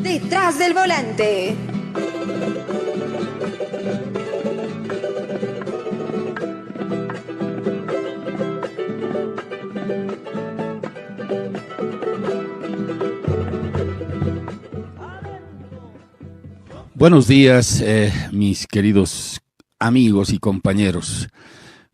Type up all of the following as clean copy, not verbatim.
Detrás del volante. Buenos días, mis queridos amigos y compañeros.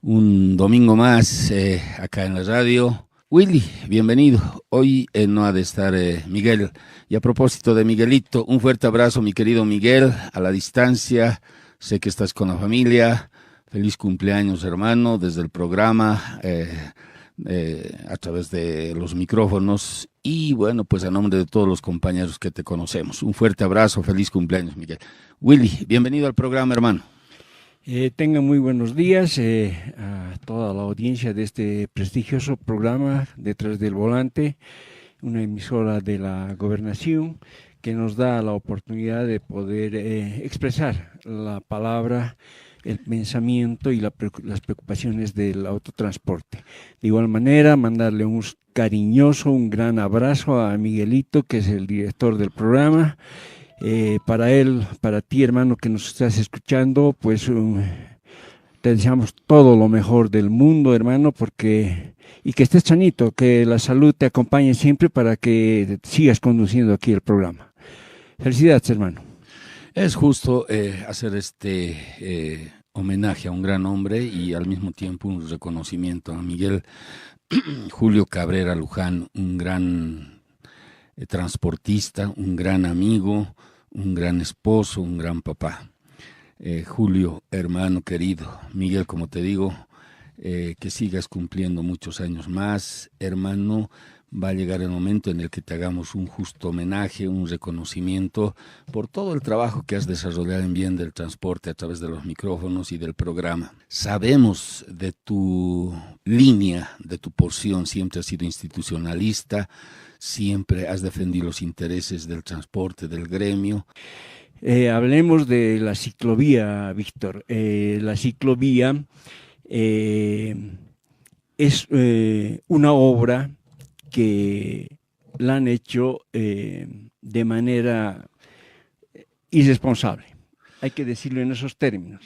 Un domingo más acá en la radio. Willy, bienvenido. Hoy no ha de estar Miguel. Y a propósito de Miguelito, un fuerte abrazo, mi querido Miguel, a la distancia. Sé que estás con la familia. Feliz cumpleaños, hermano, desde el programa, a través de los micrófonos. Y bueno, pues a nombre de todos los compañeros que te conocemos. Un fuerte abrazo, feliz cumpleaños, Miguel. Willy, bienvenido al programa, hermano. Tengan muy buenos días a toda la audiencia de este prestigioso programa Detrás del Volante, una emisora de la Gobernación que nos da la oportunidad de poder expresar la palabra, el pensamiento y las preocupaciones del autotransporte. De igual manera, mandarle un cariñoso, un gran abrazo a Miguelito, que es el director del programa. Para él, para ti, hermano, que nos estás escuchando, pues te deseamos todo lo mejor del mundo, hermano, y que estés sanito, que la salud te acompañe siempre para que sigas conduciendo aquí el programa. Felicidades, hermano. Es justo hacer este homenaje a un gran hombre y al mismo tiempo un reconocimiento a Miguel Julio Cabrera Luján, un gran transportista, un gran amigo, un gran esposo, un gran papá. Julio, hermano querido, Miguel, como te digo, que sigas cumpliendo muchos años más, hermano. Va a llegar el momento en el que te hagamos un justo homenaje, un reconocimiento por todo el trabajo que has desarrollado en bien del transporte a través de los micrófonos y del programa. Sabemos de tu línea, de tu porción, siempre has sido institucionalista, siempre has defendido los intereses del transporte, del gremio. Hablemos de la ciclovía, Víctor. La ciclovía es una obra que la han hecho de manera irresponsable. Hay que decirlo en esos términos,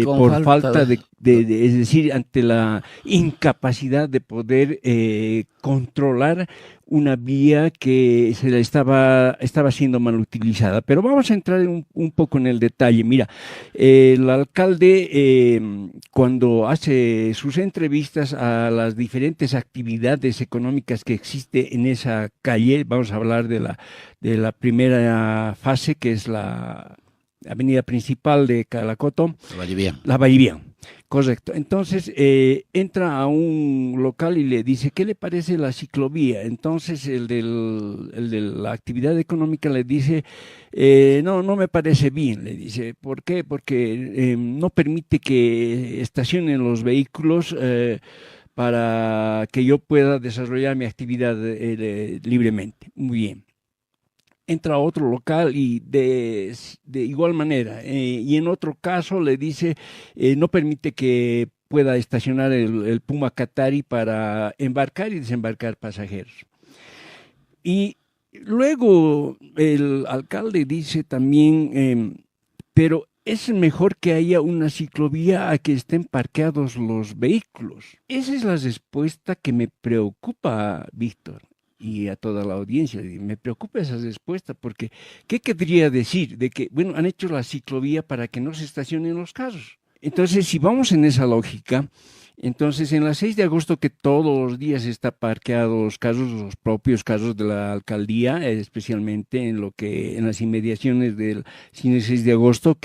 por falta de, es decir, ante la incapacidad de poder controlar una vía que se la estaba siendo mal utilizada. Pero vamos a entrar un poco en el detalle. Mira, el alcalde cuando hace sus entrevistas a las diferentes actividades económicas que existe en esa calle, vamos a hablar de la primera fase, que es la avenida principal de Calacoto, la Vallivian, correcto. Entonces entra a un local y le dice, ¿qué le parece la ciclovía? Entonces el de la actividad económica le dice, no me parece bien, le dice. ¿Por qué? Porque no permite que estacionen los vehículos para que yo pueda desarrollar mi actividad libremente. Muy bien. Entra a otro local y de igual manera, y en otro caso le dice, no permite que pueda estacionar el Puma Qatari para embarcar y desembarcar pasajeros. Y luego el alcalde dice también, pero es mejor que haya una ciclovía a que estén parqueados los vehículos. Esa es la respuesta que me preocupa, Víctor, y a toda la audiencia. Me preocupa esa respuesta, porque ¿qué querría decir? De que, bueno, han hecho la ciclovía para que no se estacionen los carros. Entonces, si vamos en esa lógica, entonces en la 6 de agosto, que todos los días está parqueados los carros, los propios carros de la alcaldía, especialmente en las inmediaciones del cine 6 de agosto,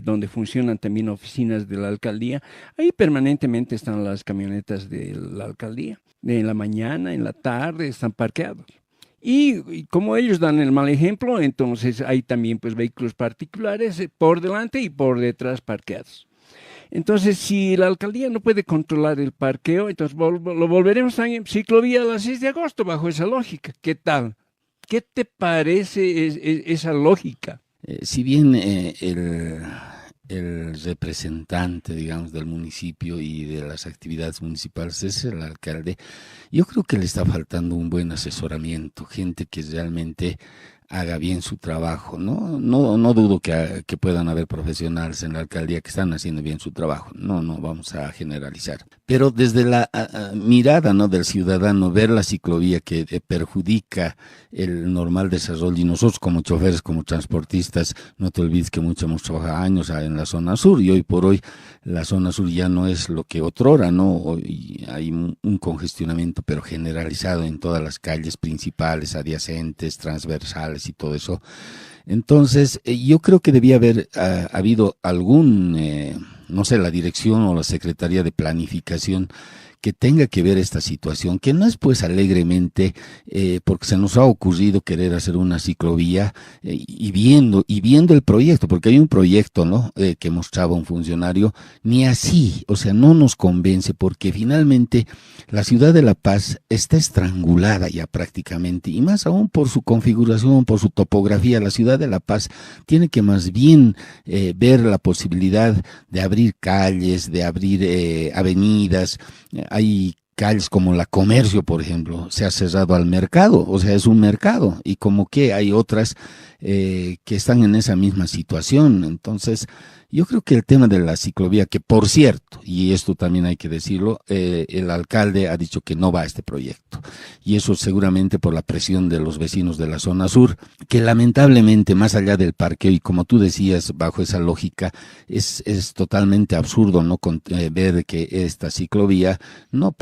donde funcionan también oficinas de la alcaldía, ahí permanentemente están las camionetas de la alcaldía. En la mañana, en la tarde, están parqueados. Y como ellos dan el mal ejemplo, entonces hay también pues vehículos particulares por delante y por detrás parqueados. Entonces, si la alcaldía no puede controlar el parqueo, entonces lo volveremos a ciclovía a las 6 de agosto bajo esa lógica. ¿Qué tal? ¿Qué te parece esa lógica? Si bien el representante, digamos, del municipio y de las actividades municipales es el alcalde, yo creo que le está faltando un buen asesoramiento, gente que realmente haga bien su trabajo, ¿no? No dudo que puedan haber profesionales en la alcaldía que están haciendo bien su trabajo, no vamos a generalizar. Pero desde la mirada, ¿no?, del ciudadano, ver la ciclovía que perjudica el normal desarrollo, y nosotros como choferes, como transportistas, no te olvides que muchos hemos trabajado años en la zona sur, y hoy por hoy la zona sur ya no es lo que otrora, ¿no? Hoy hay un congestionamiento, pero generalizado en todas las calles principales, adyacentes, transversales y todo eso. Entonces, yo creo que debía haber habido algún, no sé, la dirección o la Secretaría de Planificación que tenga que ver esta situación, que no es pues alegremente porque se nos ha ocurrido querer hacer una ciclovía y viendo el proyecto, porque hay un proyecto, ¿no?, que mostraba un funcionario, ni así, o sea, no nos convence, porque finalmente la ciudad de La Paz está estrangulada ya prácticamente, y más aún por su configuración, por su topografía. La ciudad de La Paz tiene que más bien ver la posibilidad de abrir calles, de abrir avenidas. Hay calles como la Comercio, por ejemplo, se ha cerrado al mercado, o sea, es un mercado, y como que hay otras que están en esa misma situación. Entonces, yo creo que el tema de la ciclovía, que por cierto, y esto también hay que decirlo, el alcalde ha dicho que no va a este proyecto, y eso seguramente por la presión de los vecinos de la zona sur, que lamentablemente, más allá del parqueo, y como tú decías, bajo esa lógica, es totalmente absurdo, ¿no?, ver que esta ciclovía no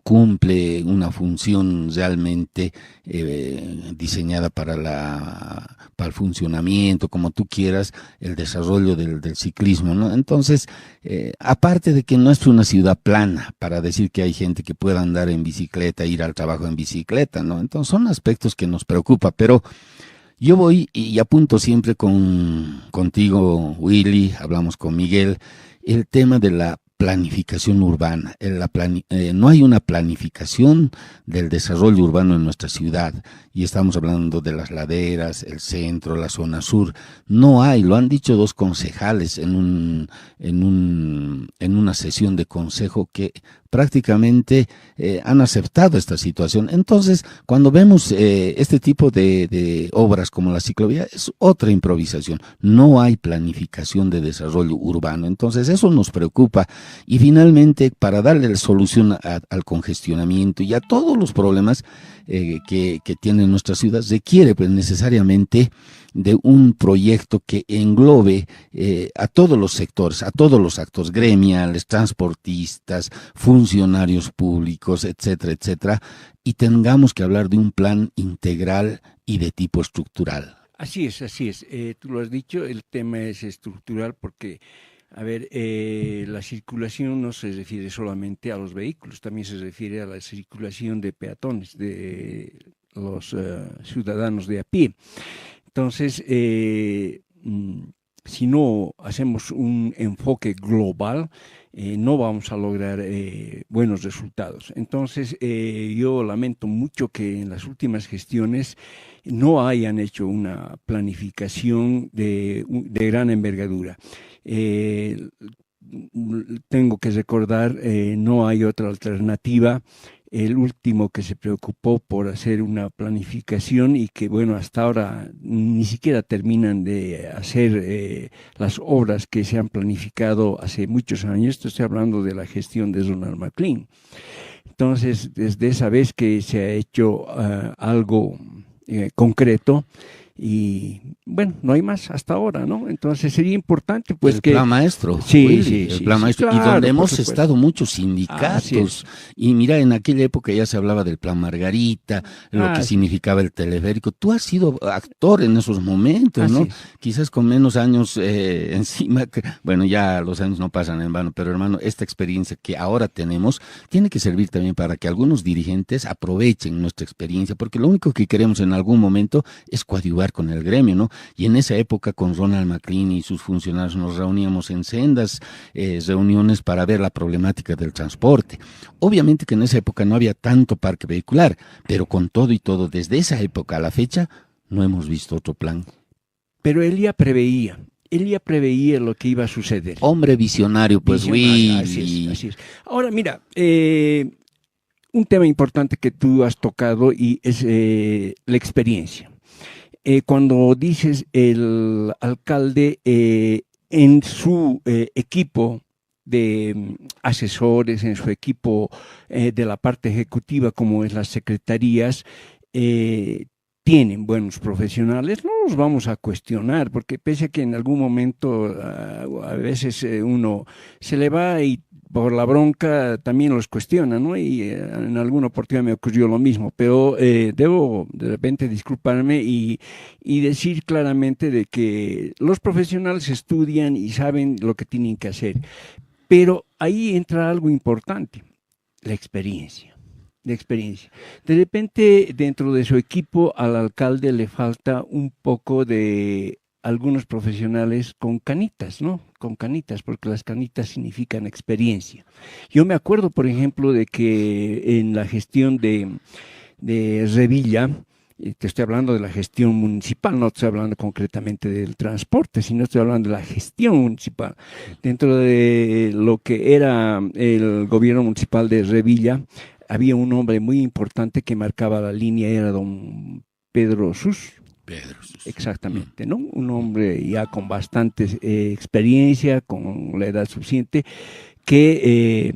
cumple una función realmente diseñada para el funcionamiento, como tú quieras, el desarrollo del ciclismo, ¿no? Entonces, aparte de que no es una ciudad plana, para decir que hay gente que pueda andar en bicicleta, ir al trabajo en bicicleta, ¿no? Entonces, son aspectos que nos preocupa, pero yo voy y apunto siempre contigo, Willy, hablamos con Miguel, el tema de la planificación urbana. No hay una planificación del desarrollo urbano en nuestra ciudad, y estamos hablando de las laderas, el centro, la zona sur. No hay, lo han dicho dos concejales en una sesión de consejo, que prácticamente han aceptado esta situación. Entonces, cuando vemos este tipo de obras como la ciclovía, es otra improvisación. No hay planificación de desarrollo urbano. Entonces, eso nos preocupa. Y finalmente, para darle solución al congestionamiento y a todos los problemas que tiene nuestra ciudad, requiere pues necesariamente de un proyecto que englobe a todos los sectores, a todos los actores gremiales, transportistas, funcionarios públicos, etcétera, etcétera, y tengamos que hablar de un plan integral y de tipo estructural. Así es, así es. Tú lo has dicho, el tema es estructural porque, a ver, la circulación no se refiere solamente a los vehículos, también se refiere a la circulación de peatones, de los ciudadanos de a pie. Entonces, si no hacemos un enfoque global, no vamos a lograr buenos resultados. Entonces, yo lamento mucho que en las últimas gestiones no hayan hecho una planificación de gran envergadura. Tengo que recordar, no hay otra alternativa. El último que se preocupó por hacer una planificación y que, bueno, hasta ahora ni siquiera terminan de hacer las obras que se han planificado hace muchos años. Estoy hablando de la gestión de Ronald McLean. Entonces, desde esa vez que se ha hecho algo concreto, y bueno, no hay más hasta ahora, ¿no? Entonces sería importante pues el plan maestro, sí, Willy, sí, el sí, plan sí, maestro, claro, y donde hemos supuesto. estado muchos sindicatos, y mira, en aquella época ya se hablaba del plan Margarita, lo que significaba el teleférico. Tú has sido actor en esos momentos, ¿no? Quizás con menos años encima, bueno, ya los años no pasan en vano, pero hermano, esta experiencia que ahora tenemos tiene que servir también para que algunos dirigentes aprovechen nuestra experiencia, porque lo único que queremos en algún momento es coadyuvar con el gremio, ¿no? Y en esa época con Ronald McLean y sus funcionarios nos reuníamos en sendas reuniones para ver la problemática del transporte. Obviamente que en esa época no había tanto parque vehicular, pero con todo y todo, desde esa época a la fecha, no hemos visto otro plan. Pero él ya preveía lo que iba a suceder. Hombre visionario, pues, Así es. Ahora, mira, un tema importante que tú has tocado y es la experiencia. cuando dices el alcalde en su equipo de asesores, en su equipo de la parte ejecutiva, como es las secretarías, tienen buenos profesionales, no los vamos a cuestionar, porque pese a que en algún momento a veces uno se le va y por la bronca también los cuestiona, ¿no? Y en alguna oportunidad me ocurrió lo mismo, pero debo de repente disculparme y decir claramente de que los profesionales estudian y saben lo que tienen que hacer, pero ahí entra algo importante, la experiencia. De experiencia. De repente, dentro de su equipo, al alcalde le falta un poco de algunos profesionales con canitas, ¿no? Con canitas, porque las canitas significan experiencia. Yo me acuerdo, por ejemplo, de que en la gestión de Revilla, te estoy hablando de la gestión municipal, no estoy hablando concretamente del transporte, sino estoy hablando de la gestión municipal. Dentro de lo que era el gobierno municipal de Revilla, había un hombre muy importante que marcaba la línea, era don Pedro Sus. Exactamente, ¿no? Un hombre ya con bastante experiencia, con la edad suficiente, que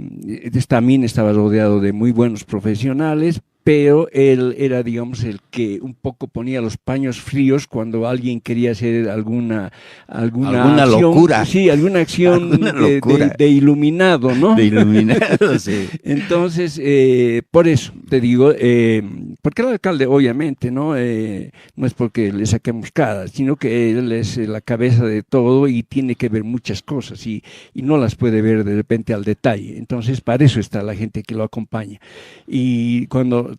también estaba rodeado de muy buenos profesionales, pero él era, digamos, el que un poco ponía los paños fríos cuando alguien quería hacer alguna acción, locura. Sí, alguna acción de iluminado, ¿no? De iluminado, sí. Entonces, por eso te digo, porque el alcalde, obviamente, no es porque le saquemos cara, sino que él es la cabeza de todo y tiene que ver muchas cosas y no las puede ver de repente al detalle. Entonces, para eso está la gente que lo acompaña. Y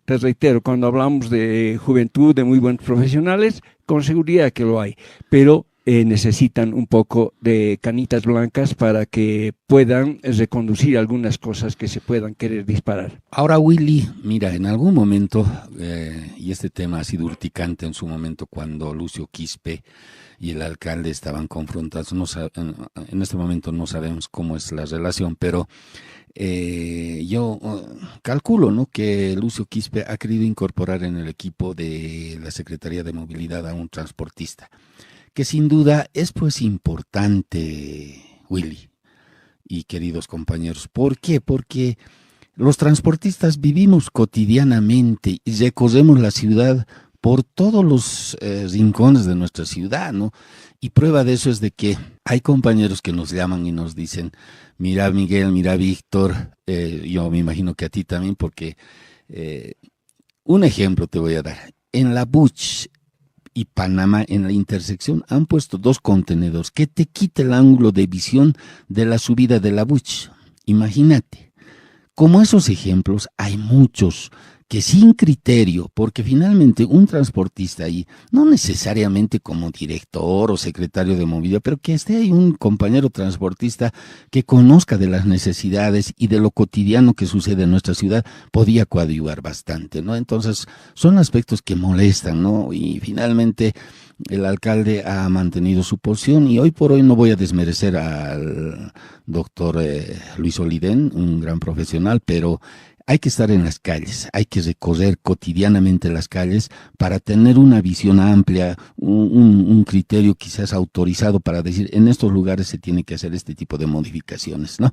te reitero, cuando hablamos de juventud, de muy buenos profesionales, con seguridad que lo hay, pero necesitan un poco de canitas blancas para que puedan reconducir algunas cosas que se puedan querer disparar. Ahora, Willy, mira, en algún momento, y este tema ha sido urticante en su momento cuando Lucio Quispe y el alcalde estaban confrontados, en este momento no sabemos cómo es la relación, pero yo calculo, ¿no?, que Lucio Quispe ha querido incorporar en el equipo de la Secretaría de Movilidad a un transportista, que sin duda es pues importante, Willy y queridos compañeros. ¿Por qué? Porque los transportistas vivimos cotidianamente y recorremos la ciudad por todos los rincones de nuestra ciudad, ¿no? Y prueba de eso es de que hay compañeros que nos llaman y nos dicen, mira Miguel, mira Víctor, yo me imagino que a ti también, porque un ejemplo te voy a dar. En la Buch y Panamá, en la intersección, han puesto 2 contenedores que te quita el ángulo de visión de la subida de la Buch. Imagínate. Como esos ejemplos, hay muchos que sin criterio, porque finalmente un transportista ahí, no necesariamente como director o secretario de movilidad, pero que esté ahí un compañero transportista que conozca de las necesidades y de lo cotidiano que sucede en nuestra ciudad, podía coadyuvar bastante, ¿no? Entonces, son aspectos que molestan, ¿no? Y finalmente el alcalde ha mantenido su posición y hoy por hoy no voy a desmerecer al doctor Luis Oliden, un gran profesional, pero hay que estar en las calles, hay que recorrer cotidianamente las calles para tener una visión amplia, un criterio quizás autorizado para decir, en estos lugares se tiene que hacer este tipo de modificaciones, ¿no?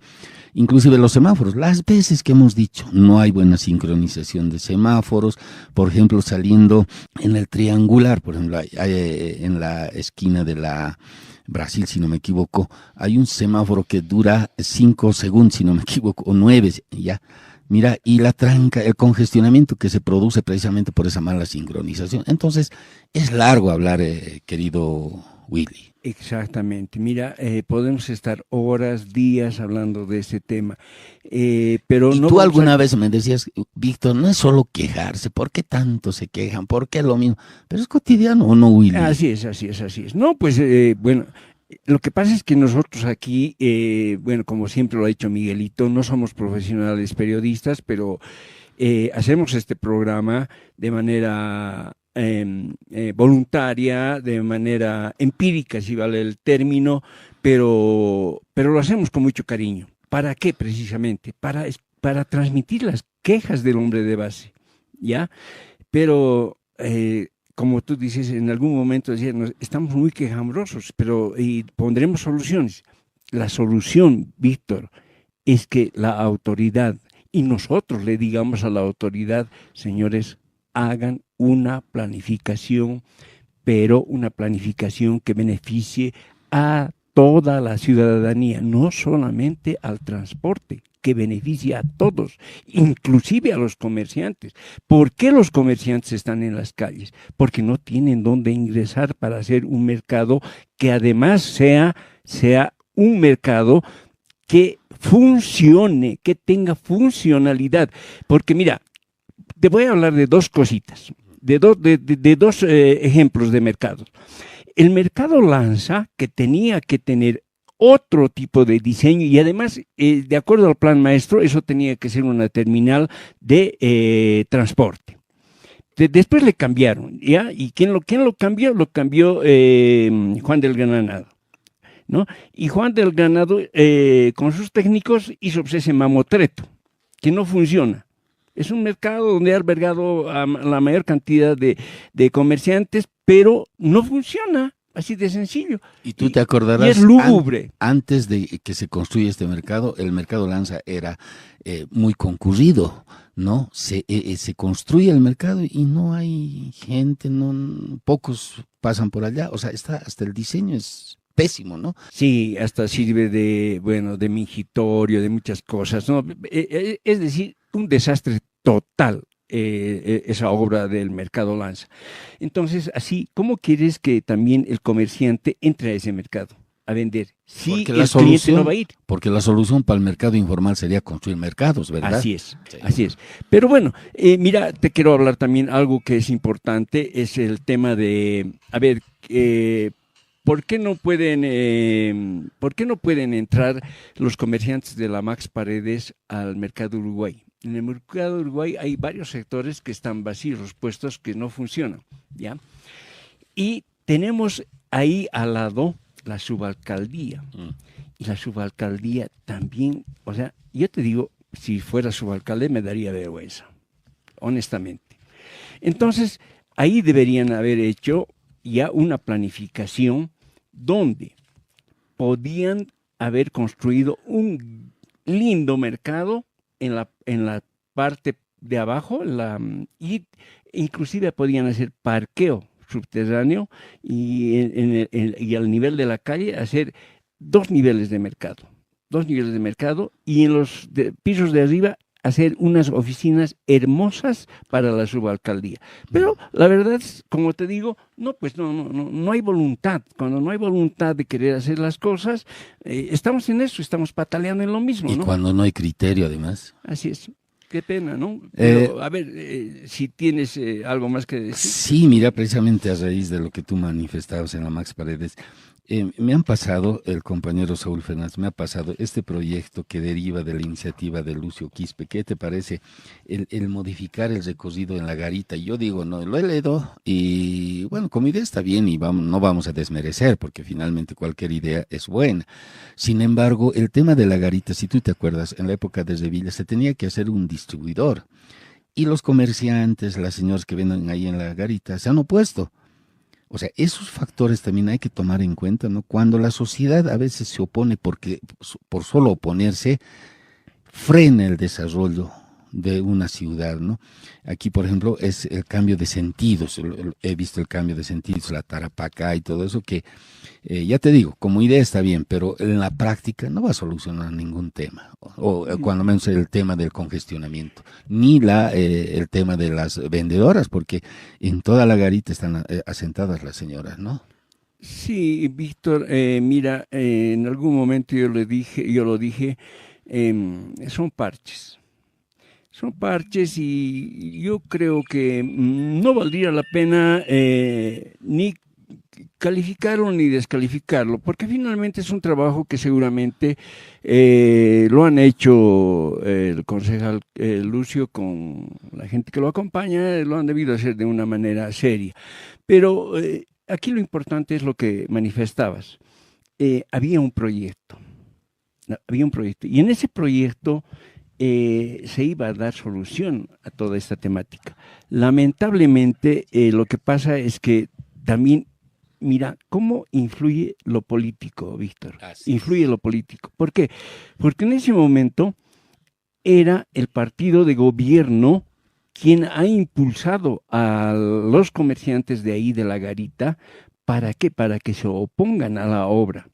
Inclusive los semáforos, las veces que hemos dicho, no hay buena sincronización de semáforos, por ejemplo, saliendo en el triangular, por ejemplo, en la esquina de la Brasil, si no me equivoco, hay un semáforo que dura 5 segundos, si no me equivoco, o 9, ya. Mira, y la tranca, el congestionamiento que se produce precisamente por esa mala sincronización. Entonces, es largo hablar, querido Willy. Exactamente. Mira, podemos estar horas, días hablando de ese tema. Pero y no tú alguna vez me decías, Víctor, no es solo quejarse. ¿Por qué tanto se quejan? ¿Por qué lo mismo? Pero es cotidiano, ¿o no, Willy? Así es. No, pues, bueno, lo que pasa es que nosotros aquí, bueno, como siempre lo ha dicho Miguelito, no somos profesionales periodistas, pero hacemos este programa de manera voluntaria, de manera empírica, si vale el término, pero lo hacemos con mucho cariño. ¿Para qué precisamente? Para transmitir las quejas del hombre de base, ¿ya? Pero como tú dices, en algún momento decían, estamos muy quejumbrosos, pero y pondremos soluciones. La solución, Víctor, es que la autoridad y nosotros le digamos a la autoridad, señores, hagan una planificación, pero una planificación que beneficie a toda la ciudadanía, no solamente al transporte, que beneficie a todos, inclusive a los comerciantes. ¿Por qué los comerciantes están en las calles? Porque no tienen dónde ingresar para hacer un mercado que además sea un mercado que funcione, que tenga funcionalidad. Porque mira, te voy a hablar de dos cositas, de dos ejemplos de mercados. El mercado Lanza, que tenía que tener otro tipo de diseño y además, de acuerdo al plan maestro, eso tenía que ser una terminal de transporte. Después le cambiaron, ¿ya? ¿Y quién lo cambió? Lo cambió Juan del Granado, ¿no? Y Juan del Granado, con sus técnicos, hizo ese mamotreto, que no funciona. Es un mercado donde ha albergado a la mayor cantidad de comerciantes, pero no funciona. Así de sencillo. Y tú te acordarás, y es lúgubre. Antes de que se construya este mercado, el mercado Lanza era muy concurrido, ¿no? Se construye el mercado y no hay gente, pocos pasan por allá. O sea, hasta el diseño es pésimo, ¿no? Sí, hasta sirve de mingitorio, de muchas cosas, ¿no? Es decir, un desastre total. Esa obra del mercado Lanza. Entonces, así, ¿cómo quieres que también el comerciante entre a ese mercado a vender? Si el cliente no va a ir. Porque la solución para el mercado informal sería construir mercados, ¿verdad? Así es, sí. Así es. Pero bueno, mira, te quiero hablar también algo que es importante, es el tema de, a ver, ¿por qué no pueden entrar los comerciantes de la Max Paredes al mercado Uruguay? En el mercado de Uruguay hay varios sectores que están vacíos, puestos que no funcionan, ¿ya? Y tenemos ahí al lado la subalcaldía. Y la subalcaldía también, o sea, yo te digo, si fuera subalcalde me daría vergüenza, honestamente. Entonces, ahí deberían haber hecho ya una planificación donde podían haber construido un lindo mercado en la parte de abajo, y inclusive podían hacer parqueo subterráneo y al nivel de la calle hacer dos niveles de mercado y en los pisos de arriba hacer unas oficinas hermosas para la subalcaldía. Pero la verdad es, como te digo, no hay voluntad. Cuando no hay voluntad de querer hacer las cosas, estamos en eso, estamos pataleando en lo mismo, y ¿no? Cuando no hay criterio, además. Así es. Qué pena, ¿no? Pero, a ver, si tienes algo más que decir. Sí, mira, precisamente a raíz de lo que tú manifestabas en la Max Paredes, me han pasado, el compañero Saúl Fernández, me ha pasado este proyecto que deriva de la iniciativa de Lucio Quispe. ¿Qué te parece el modificar el recorrido en la garita? Yo digo, no, lo he leído y bueno, como idea está bien y no vamos a desmerecer porque finalmente cualquier idea es buena. Sin embargo, el tema de la garita, si tú te acuerdas, en la época de Revilla se tenía que hacer un distribuidor y los comerciantes, las señoras que venden ahí en la garita se han opuesto. O sea, esos factores también hay que tomar en cuenta, ¿no? Cuando la sociedad a veces se opone porque por solo oponerse, frena el desarrollo de una ciudad, ¿no? Aquí, por ejemplo, es el cambio de sentidos. He visto el cambio de sentidos, la Tarapacá y todo eso que, ya te digo, como idea está bien, pero en la práctica no va a solucionar ningún tema. O cuando menos el tema del congestionamiento, ni el tema de las vendedoras, porque en toda la garita están asentadas las señoras, ¿no? Sí, Víctor, mira, en algún momento yo lo dije, son parches. Son parches y yo creo que no valdría la pena ni calificarlo ni descalificarlo, porque finalmente es un trabajo que seguramente lo han hecho el concejal Lucio con la gente que lo acompaña, lo han debido hacer de una manera seria. Pero aquí lo importante es lo que manifestabas. Había un proyecto, y en ese proyecto se iba a dar solución a toda esta temática. Lamentablemente, lo que pasa es que también, mira, ¿cómo influye lo político, Víctor? Influye lo político. ¿Por qué? Porque en ese momento era el partido de gobierno quien ha impulsado a los comerciantes de ahí de la garita. ¿Para qué? Para que se opongan a la obra.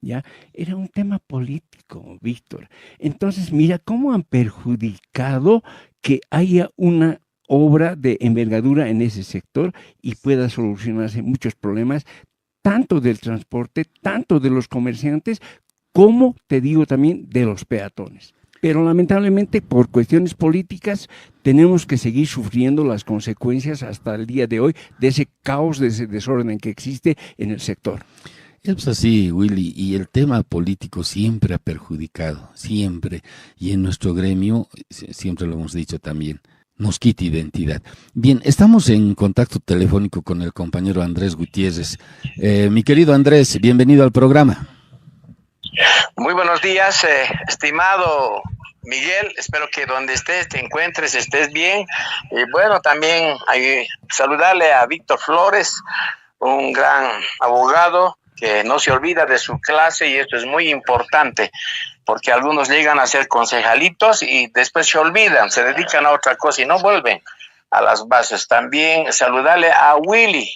¿Ya? Era un tema político, Víctor. Entonces, mira cómo han perjudicado que haya una obra de envergadura en ese sector y pueda solucionarse muchos problemas, tanto del transporte, tanto de los comerciantes, como, te digo, también de los peatones. Pero lamentablemente, por cuestiones políticas, tenemos que seguir sufriendo las consecuencias hasta el día de hoy de ese caos, de ese desorden que existe en el sector. Es así, Willy, y el tema político siempre ha perjudicado, siempre, y en nuestro gremio, siempre lo hemos dicho también, nos quita identidad. Bien, estamos en contacto telefónico con el compañero Andrés Gutiérrez. Mi querido Andrés, bienvenido al programa. Muy buenos días, estimado Miguel, espero que donde estés te encuentres, estés bien. Y bueno, también hay saludarle a Víctor Flores, un gran abogado que no se olvida de su clase, y esto es muy importante porque algunos llegan a ser concejalitos y después se olvidan, se dedican a otra cosa y no vuelven a las bases. También saludarle a Willy,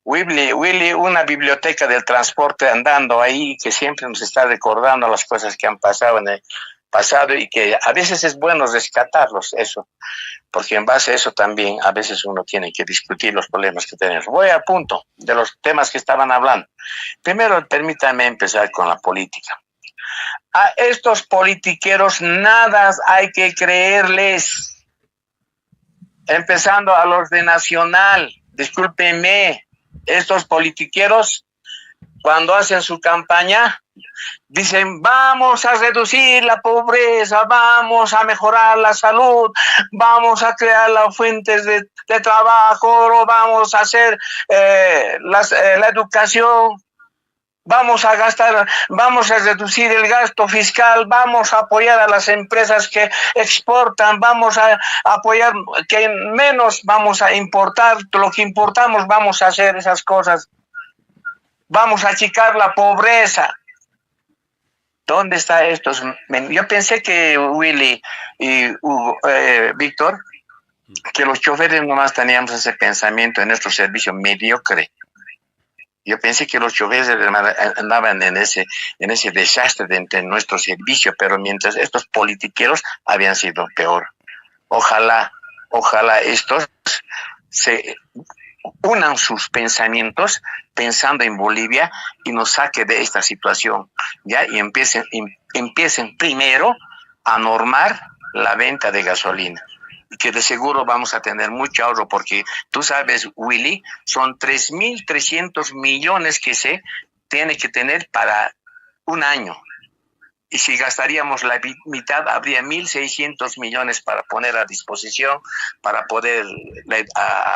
una biblioteca del transporte andando ahí, que siempre nos está recordando las cosas que han pasado en el pasado y que a veces es bueno rescatarlos, eso, porque en base a eso también a veces uno tiene que discutir los problemas que tenemos. Voy al punto de los temas que estaban hablando. Primero, permítanme empezar con la política. A estos politiqueros nada hay que creerles, empezando a los de Nacional. Discúlpenme, estos politiqueros, cuando hacen su campaña, dicen: vamos a reducir la pobreza, vamos a mejorar la salud, vamos a crear las fuentes de trabajo, vamos a hacer la educación, vamos a gastar, vamos a reducir el gasto fiscal, vamos a apoyar a las empresas que exportan, vamos a apoyar que menos vamos a importar, lo que importamos vamos a hacer esas cosas, vamos a achicar la pobreza. ¿Dónde está estos? Yo pensé que Willy y Víctor, que los choferes nomás teníamos ese pensamiento en nuestro servicio mediocre. Yo pensé que los choferes andaban en ese desastre de nuestro servicio, pero mientras estos politiqueros habían sido peor. Ojalá estos se unan sus pensamientos pensando en Bolivia y nos saque de esta situación, ¿ya? Y empiecen primero a normar la venta de gasolina, que de seguro vamos a tener mucho ahorro, porque tú sabes, Willy, son 3.300 millones que se tiene que tener para un año. Y si gastaríamos la mitad, habría 1.600 millones para poner a disposición, para poder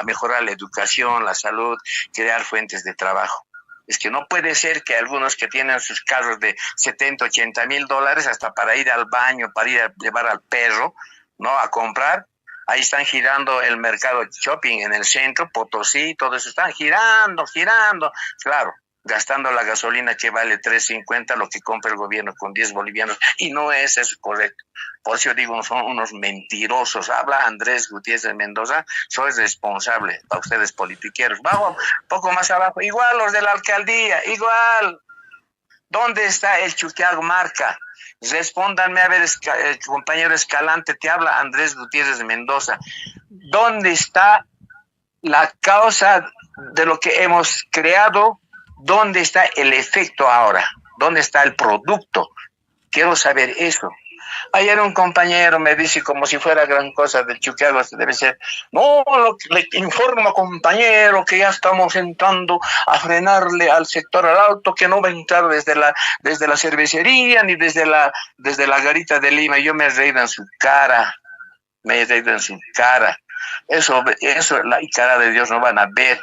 mejorar la educación, la salud, crear fuentes de trabajo. Es que no puede ser que algunos que tienen sus carros de 70, 80 mil dólares, hasta para ir al baño, para ir a llevar al perro, ¿no?, a comprar, ahí están girando el mercado shopping en el centro, Potosí, todo eso, están girando, claro, gastando la gasolina que vale 3.50, lo que compra el gobierno con 10 bolivianos, y no es eso correcto. Por eso digo, son unos mentirosos. Habla Andrés Gutiérrez de Mendoza, soy responsable para ustedes politiqueros. Bajo, poco más abajo, igual los de la alcaldía, igual. ¿Dónde está el Chuquiago Marca? Respóndanme, a ver, el compañero Escalante, te habla Andrés Gutiérrez de Mendoza. ¿Dónde está la causa de lo que hemos creado? ¿Dónde está el efecto ahora? ¿Dónde está el producto? Quiero saber eso. Ayer un compañero me dice, como si fuera gran cosa del Chuquiago, debe ser: no, le informo, compañero, que ya estamos entrando a frenarle al sector al auto, que no va a entrar desde la cervecería ni desde la garita de Lima. Yo me he reído en su cara, Eso la cara de Dios no van a ver.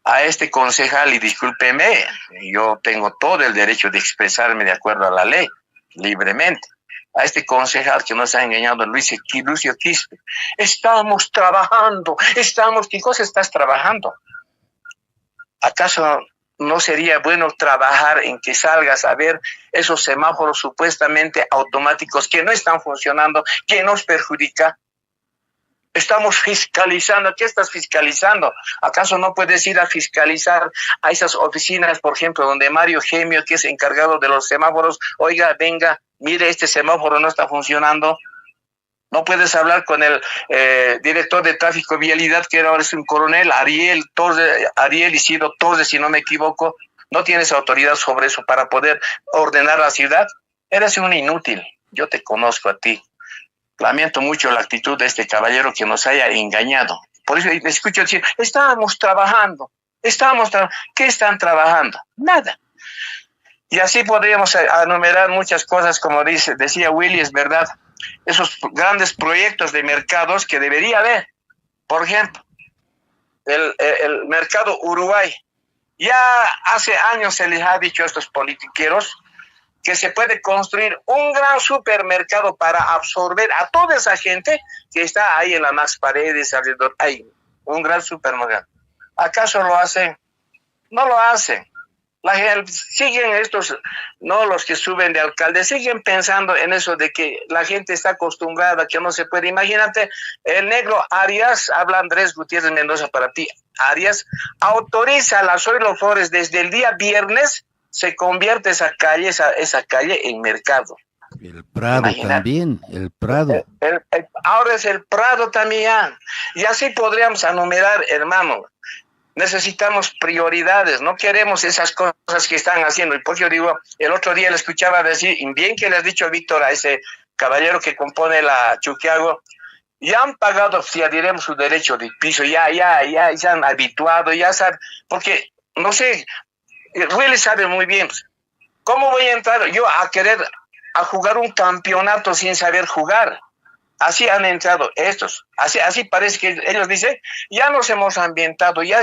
A este concejal, y discúlpeme, yo tengo todo el derecho de expresarme de acuerdo a la ley, libremente. a este concejal que nos ha engañado, Lucio Quispe. Estamos trabajando, ¿qué cosa estás trabajando? ¿Acaso no sería bueno trabajar en que salgas a ver esos semáforos supuestamente automáticos que no están funcionando, que nos perjudica? Estamos fiscalizando. ¿Qué estás fiscalizando? ¿Acaso no puedes ir a fiscalizar a esas oficinas, por ejemplo, donde Mario Gemio, que es encargado de los semáforos, oiga, venga, mire, este semáforo no está funcionando? No puedes hablar con el director de tráfico y vialidad, que ahora es un coronel, Ariel Isidro Torres, si no me equivoco. ¿No tienes autoridad sobre eso para poder ordenar la ciudad? Eres un inútil. Yo te conozco a ti. Lamento mucho la actitud de este caballero que nos haya engañado. Por eso escucho decir, estábamos trabajando. ¿Qué están trabajando? Nada. Y así podríamos enumerar muchas cosas, como decía Willy, es verdad. Esos grandes proyectos de mercados que debería haber. Por ejemplo, el mercado Uruguay. Ya hace años se les ha dicho a estos politiqueros que se puede construir un gran supermercado para absorber a toda esa gente que está ahí en la Max Paredes, alrededor. Hay un gran supermercado. ¿Acaso lo hacen? No lo hacen. Siguen estos, no los que suben de alcalde, siguen pensando en eso de que la gente está acostumbrada, que no se puede. Imagínate, el negro Arias, habla Andrés Gutiérrez Mendoza para ti, Arias, autoriza a la Zoilo Flores desde el día viernes, se convierte esa calle en mercado. El Prado. Imagínate. También, el Prado. Ahora es el Prado también. Y así podríamos enumerar, hermano. Necesitamos prioridades, no queremos esas cosas que están haciendo. Y por yo digo, el otro día le escuchaba decir, bien que le has dicho, Víctor, a ese caballero que compone la Chuquiago, ya han pagado, ya diremos, su derecho de piso, ya se han habituado, ya saben, porque, no sé, Willy sabe muy bien, ¿cómo voy a entrar yo a querer a jugar un campeonato sin saber jugar? Así han entrado estos, así parece que ellos dicen, ya nos hemos ambientado, ya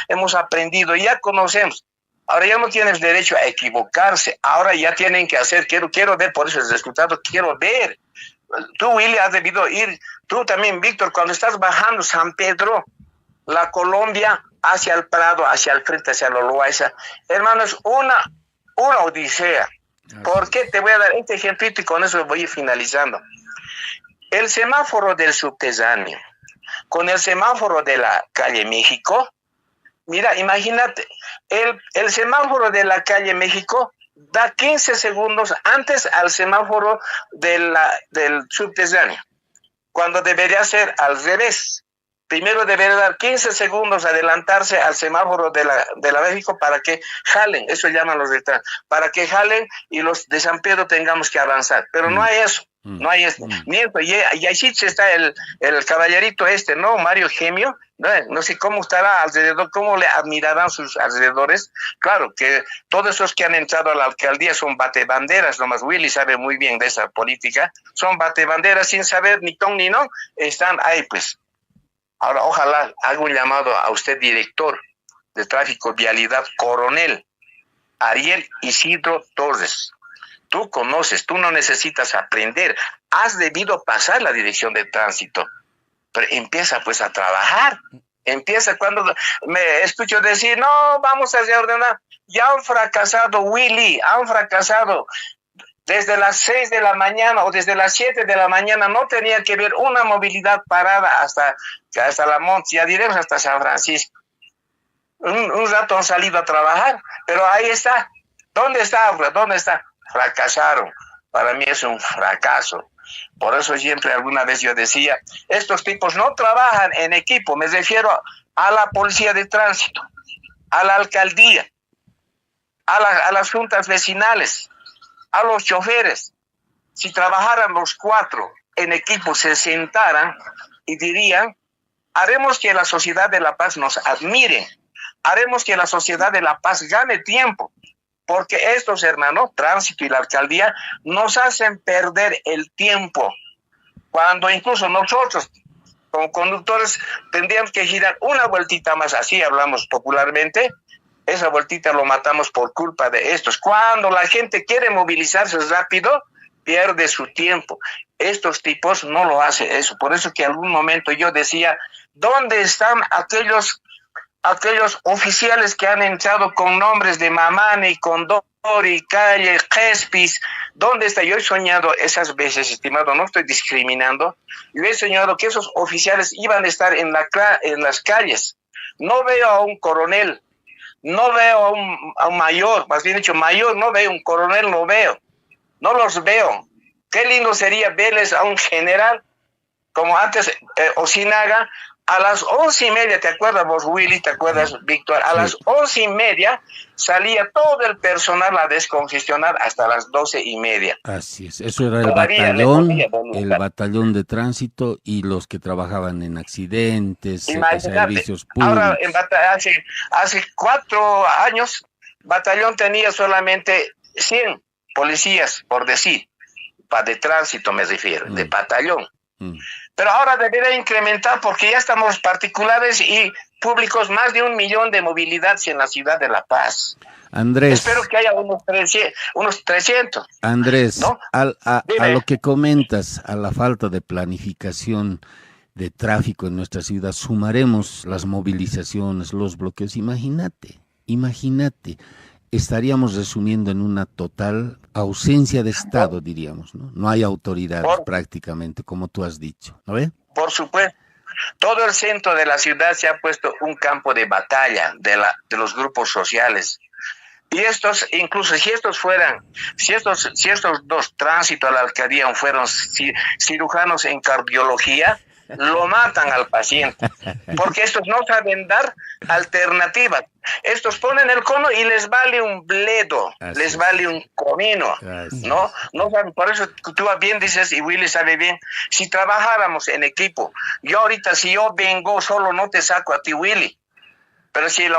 hemos aprendido, ya conocemos. Ahora ya no tienes derecho a equivocarse, ahora ya tienen que hacer, quiero ver, por eso es escuchado, quiero ver. Tú, Willy, has debido ir, tú también, Víctor, cuando estás bajando San Pedro, la Colombia, hacia el Prado, hacia el frente, hacia la Loaiza, hermano, es una odisea. ¿Por qué? Te voy a dar este ejemplito y con eso voy finalizando. El semáforo del subterráneo con el semáforo de la calle México, mira, imagínate, el semáforo de la calle México da 15 segundos antes al semáforo del subterráneo, cuando debería ser al revés. Primero debería dar 15 segundos adelantarse al semáforo de la México para que jalen, eso llaman los retrasos, para que jalen y los de San Pedro tengamos que avanzar, pero no hay eso. No hay nieto, y ahí sí está el caballerito ¿no? Mario Gemio, no sé cómo estará alrededor, cómo le admirarán sus alrededores. Claro que todos esos que han entrado a la alcaldía son batebanderas, nomás Willy sabe muy bien de esa política, son batebanderas sin saber ni ton ni no, están ahí pues. Ahora ojalá haga un llamado a usted, director de tráfico y vialidad, coronel Ariel Isidro Torres. Tú conoces, tú no necesitas aprender, has debido pasar la dirección de tránsito, pero empieza pues a trabajar, empieza cuando me escucho decir, no, vamos a reordenar, ya han fracasado, Willy, han fracasado, desde las 6 de la mañana o desde las 7 de la mañana no tenía que ver una movilidad parada hasta la Monte, ya diremos hasta San Francisco, un rato han salido a trabajar, pero ahí está, ¿dónde está? Fracasaron. Para mí es un fracaso. Por eso siempre alguna vez yo decía, estos tipos no trabajan en equipo, me refiero a la policía de tránsito, a la alcaldía, a las juntas vecinales, a los choferes. Si trabajaran los cuatro en equipo, se sentaran y dirían, haremos que la sociedad de La Paz nos admire, haremos que la sociedad de La Paz gane tiempo. Porque estos, hermanos, tránsito y la alcaldía, nos hacen perder el tiempo. Cuando incluso nosotros, como conductores, tendríamos que girar una vueltita más, así hablamos popularmente, esa vueltita lo matamos por culpa de estos. Cuando la gente quiere movilizarse rápido, pierde su tiempo. Estos tipos no lo hacen eso. Por eso que en algún momento yo decía, ¿dónde están aquellos oficiales que han entrado con nombres de Mamani, Condori, Calle, Jespis? ¿Dónde está? Yo he soñado esas veces, estimado, no estoy discriminando, yo he soñado que esos oficiales iban a estar en las calles. No veo a un coronel, no veo a un mayor, más bien dicho, mayor no veo, un coronel no veo, no los veo. Qué lindo sería verles a un general, como antes Osinaga, a las 11:30, ¿te acuerdas vos, Willy? ¿Te acuerdas, Víctor? A las 11:30 salía todo el personal a descongestionar hasta las 12:30. Así es, eso era el batallón de tránsito y los que trabajaban en accidentes, servicios públicos. Ahora, hace 4 años, batallón tenía solamente 100 policías, por decir, de tránsito me refiero, de batallón. Pero ahora debería incrementar porque ya estamos particulares y públicos, más de 1 millón de movilidad en la ciudad de La Paz. Andrés. Espero que haya unos 300. Andrés, ¿no? a lo que comentas, a la falta de planificación de tráfico en nuestra ciudad, sumaremos las movilizaciones, los bloqueos. Imagínate, estaríamos resumiendo en una total ausencia de Estado, diríamos, ¿no? No hay autoridades prácticamente, como tú has dicho, ¿no ves? Por supuesto. Todo el centro de la ciudad se ha puesto un campo de batalla de los grupos sociales. Y estos, incluso si estos dos tránsitos a la alcaldía fueron cirujanos en cardiología, lo matan al paciente, porque estos no saben dar alternativas. Estos ponen el cono y les vale un bledo, les vale un comino, ¿no? No saben. Por eso tú bien dices, y Willy sabe bien, si trabajáramos en equipo, yo ahorita si yo vengo solo no te saco a ti, Willy. Pero si el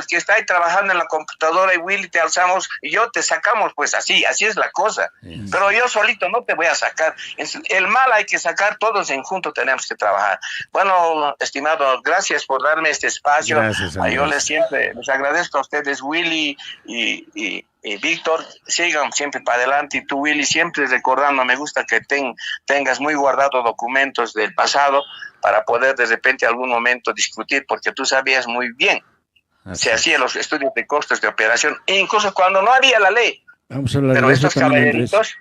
que está ahí trabajando en la computadora y Willy te alzamos y yo te sacamos, pues así es la cosa. Pero yo solito no te voy a sacar. El mal hay que sacar, todos en junto tenemos que trabajar. Bueno, estimado, gracias por darme este espacio. Gracias, yo les agradezco a ustedes, Willy y Víctor, sigan siempre para adelante, y tú, Willy, siempre recordando, me gusta que tengas muy guardados documentos del pasado para poder de repente algún momento discutir, porque tú sabías muy bien, se hacían los estudios de costos de operación, e incluso cuando no había la ley. Vamos a hablar pero de estos caballeritos...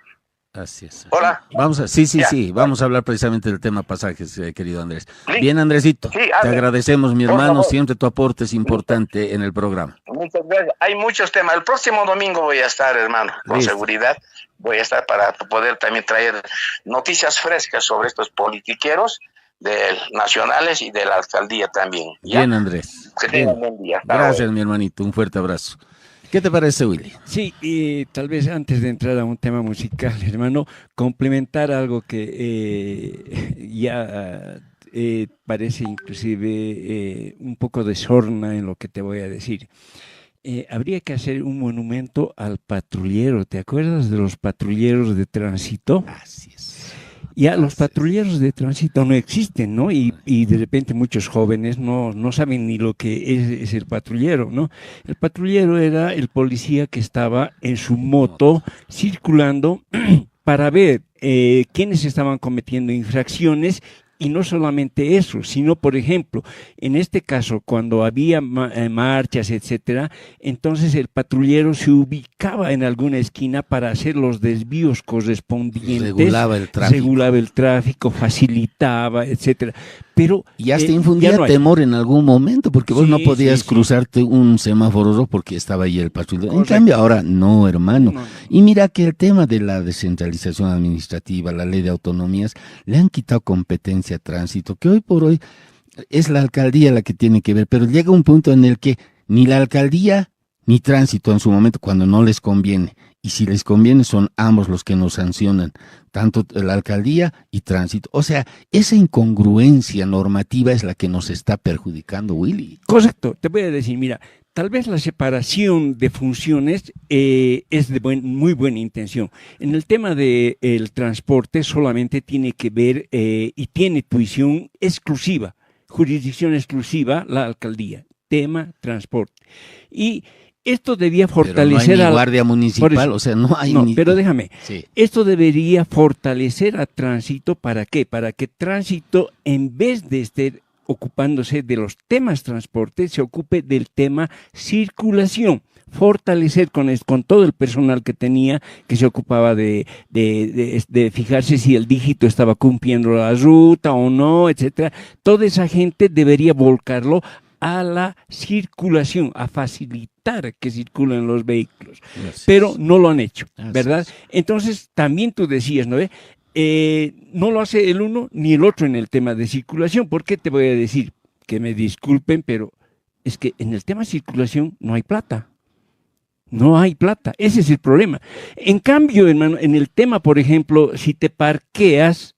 Así es. Hola. Vamos a hablar precisamente del tema pasajes, querido Andrés. Bien, Andresito, te agradecemos, mi hermano, siempre tu aporte es importante en el programa. Muchas gracias. Hay muchos temas. El próximo domingo voy a estar, hermano, con seguridad. Voy a estar para poder también traer noticias frescas sobre estos politiqueros nacionales y de la alcaldía también. ¿Ya? Bien, Andrés. Que tengan un buen día. Gracias, mi hermanito. Un fuerte abrazo. ¿Qué te parece, Willy? Sí, y tal vez antes de entrar a un tema musical, hermano, complementar algo que parece inclusive un poco de sorna en lo que te voy a decir. Habría que hacer un monumento al patrullero. ¿Te acuerdas de los patrulleros de tránsito? Así es. Ya los patrulleros de tránsito no existen, ¿no? Y de repente muchos jóvenes no saben ni lo que es el patrullero, ¿no? El patrullero era el policía que estaba en su moto circulando para ver quiénes estaban cometiendo infracciones. Y no solamente eso, sino, por ejemplo, en este caso, cuando había marchas, etcétera, entonces el patrullero se ubicaba en alguna esquina para hacer los desvíos correspondientes. Regulaba el tráfico, facilitaba, etcétera. Pero y hasta infundía temor en algún momento, porque vos no podías cruzarte un semáforo rojo porque estaba ahí el patrullero. En cambio, ahora no, hermano. No. Y mira que el tema de la descentralización administrativa, la ley de autonomías, le han quitado competencia a tránsito, que hoy por hoy es la alcaldía la que tiene que ver, pero llega un punto en el que ni la alcaldía ni tránsito en su momento, cuando no les conviene, y si les conviene son ambos los que nos sancionan, tanto la alcaldía y tránsito. O sea, esa incongruencia normativa es la que nos está perjudicando, Willy. Correcto, te voy a decir, mira, tal vez la separación de funciones es de muy buena intención. En el tema del transporte solamente tiene que ver y tiene jurisdicción exclusiva la alcaldía, tema transporte. Y Esto debía Pero fortalecer no hay a ni la- guardia municipal, por eso- o sea, no hay No, ni... pero déjame. Sí. Esto debería fortalecer a Tránsito. ¿Para qué? Para que Tránsito, en vez de estar ocupándose de los temas transporte, se ocupe del tema circulación. Fortalecer con todo el personal que tenía, que se ocupaba de fijarse si el dígito estaba cumpliendo la ruta o no, etcétera. Toda esa gente debería volcarlo a la circulación, a facilitar que circulen los vehículos. Pero no lo han hecho, ¿verdad? Entonces, también tú decías, ¿no? No lo hace el uno ni el otro en el tema de circulación. ¿Por qué te voy a decir? Que me disculpen, pero es que en el tema de circulación no hay plata. No hay plata, ese es el problema. En cambio, hermano, en el tema, por ejemplo, si te parqueas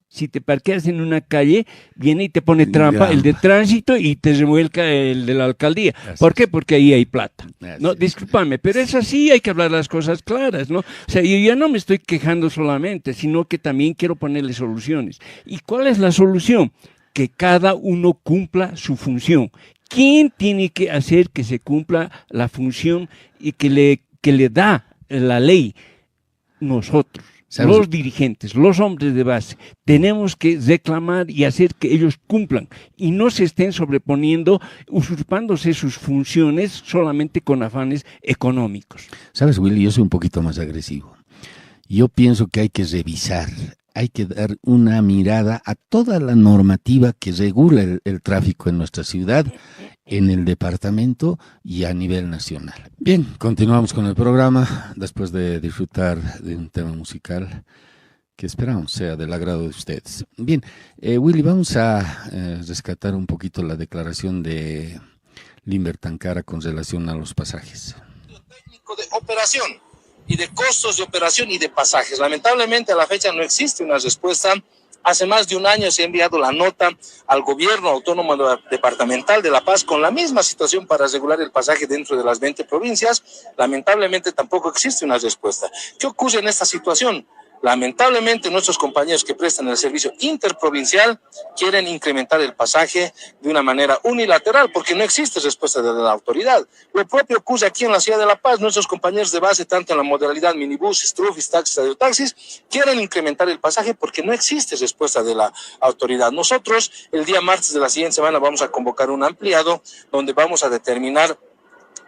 en una calle, viene y te pone trampa el de tránsito y te revuelca el de la alcaldía. ¿Por qué? Porque ahí hay plata. No, discúlpame, pero es así, hay que hablar las cosas claras, ¿no? O sea, yo ya no me estoy quejando solamente, sino que también quiero ponerle soluciones. ¿Y cuál es la solución? Que cada uno cumpla su función. ¿Quién tiene que hacer que se cumpla la función y que le da la ley? Nosotros. ¿Sabes? Los dirigentes, los hombres de base, tenemos que reclamar y hacer que ellos cumplan y no se estén sobreponiendo, usurpándose sus funciones solamente con afanes económicos. ¿Sabes, Willy? Yo soy un poquito más agresivo. Yo pienso que hay que revisar, hay que dar una mirada a toda la normativa que regula el tráfico en nuestra ciudad, en el departamento y a nivel nacional. Bien, continuamos con el programa después de disfrutar de un tema musical que esperamos sea del agrado de ustedes. Bien, Willy, vamos a rescatar un poquito la declaración de Limber Tancara con relación a los pasajes. Técnico de operación y de costos de operación y de pasajes. Lamentablemente a la fecha no existe una respuesta. Hace más de un año se ha enviado la nota al gobierno autónomo departamental de La Paz con la misma situación para regular el pasaje dentro de las 20 provincias. Lamentablemente tampoco existe una respuesta. ¿Qué ocurre en esta situación? Lamentablemente nuestros compañeros que prestan el servicio interprovincial quieren incrementar el pasaje de una manera unilateral porque no existe respuesta de la autoridad. Lo propio ocurre aquí en la ciudad de La Paz. Nuestros compañeros de base, tanto en la modalidad minibús, strufis, taxis, radiotaxis, quieren incrementar el pasaje porque no existe respuesta de la autoridad. Nosotros el día martes de la siguiente semana vamos a convocar un ampliado donde vamos a determinar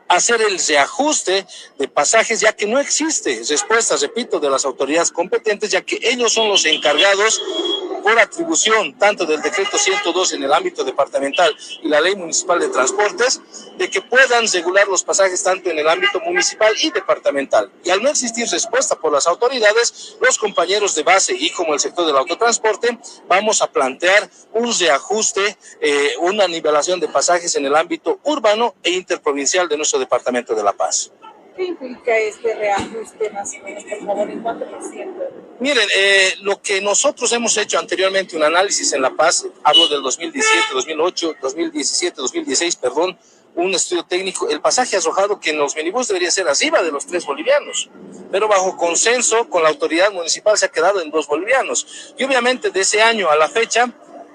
hacer el reajuste de pasajes, ya que no existe respuesta, repito, de las autoridades competentes, ya que ellos son los encargados por atribución tanto del decreto 102 en el ámbito departamental y la ley municipal de transportes, de que puedan regular los pasajes tanto en el ámbito municipal y departamental. Y al no existir respuesta por las autoridades, los compañeros de base y como el sector del autotransporte, vamos a plantear un reajuste, una nivelación de pasajes en el ámbito urbano e interprovincial de nuestro departamento de La Paz. ¿Qué implica este reajuste más o menos, por favor, en cuánto por ciento? Miren, lo que nosotros hemos hecho anteriormente, un análisis en La Paz, hablo del 2017, 2008, 2017, 2016, perdón, un estudio técnico, el pasaje ha arrojado que en los minibús debería ser arriba de los 3 bolivianos, pero bajo consenso con la autoridad municipal se ha quedado en 2 bolivianos. Y obviamente de ese año a la fecha,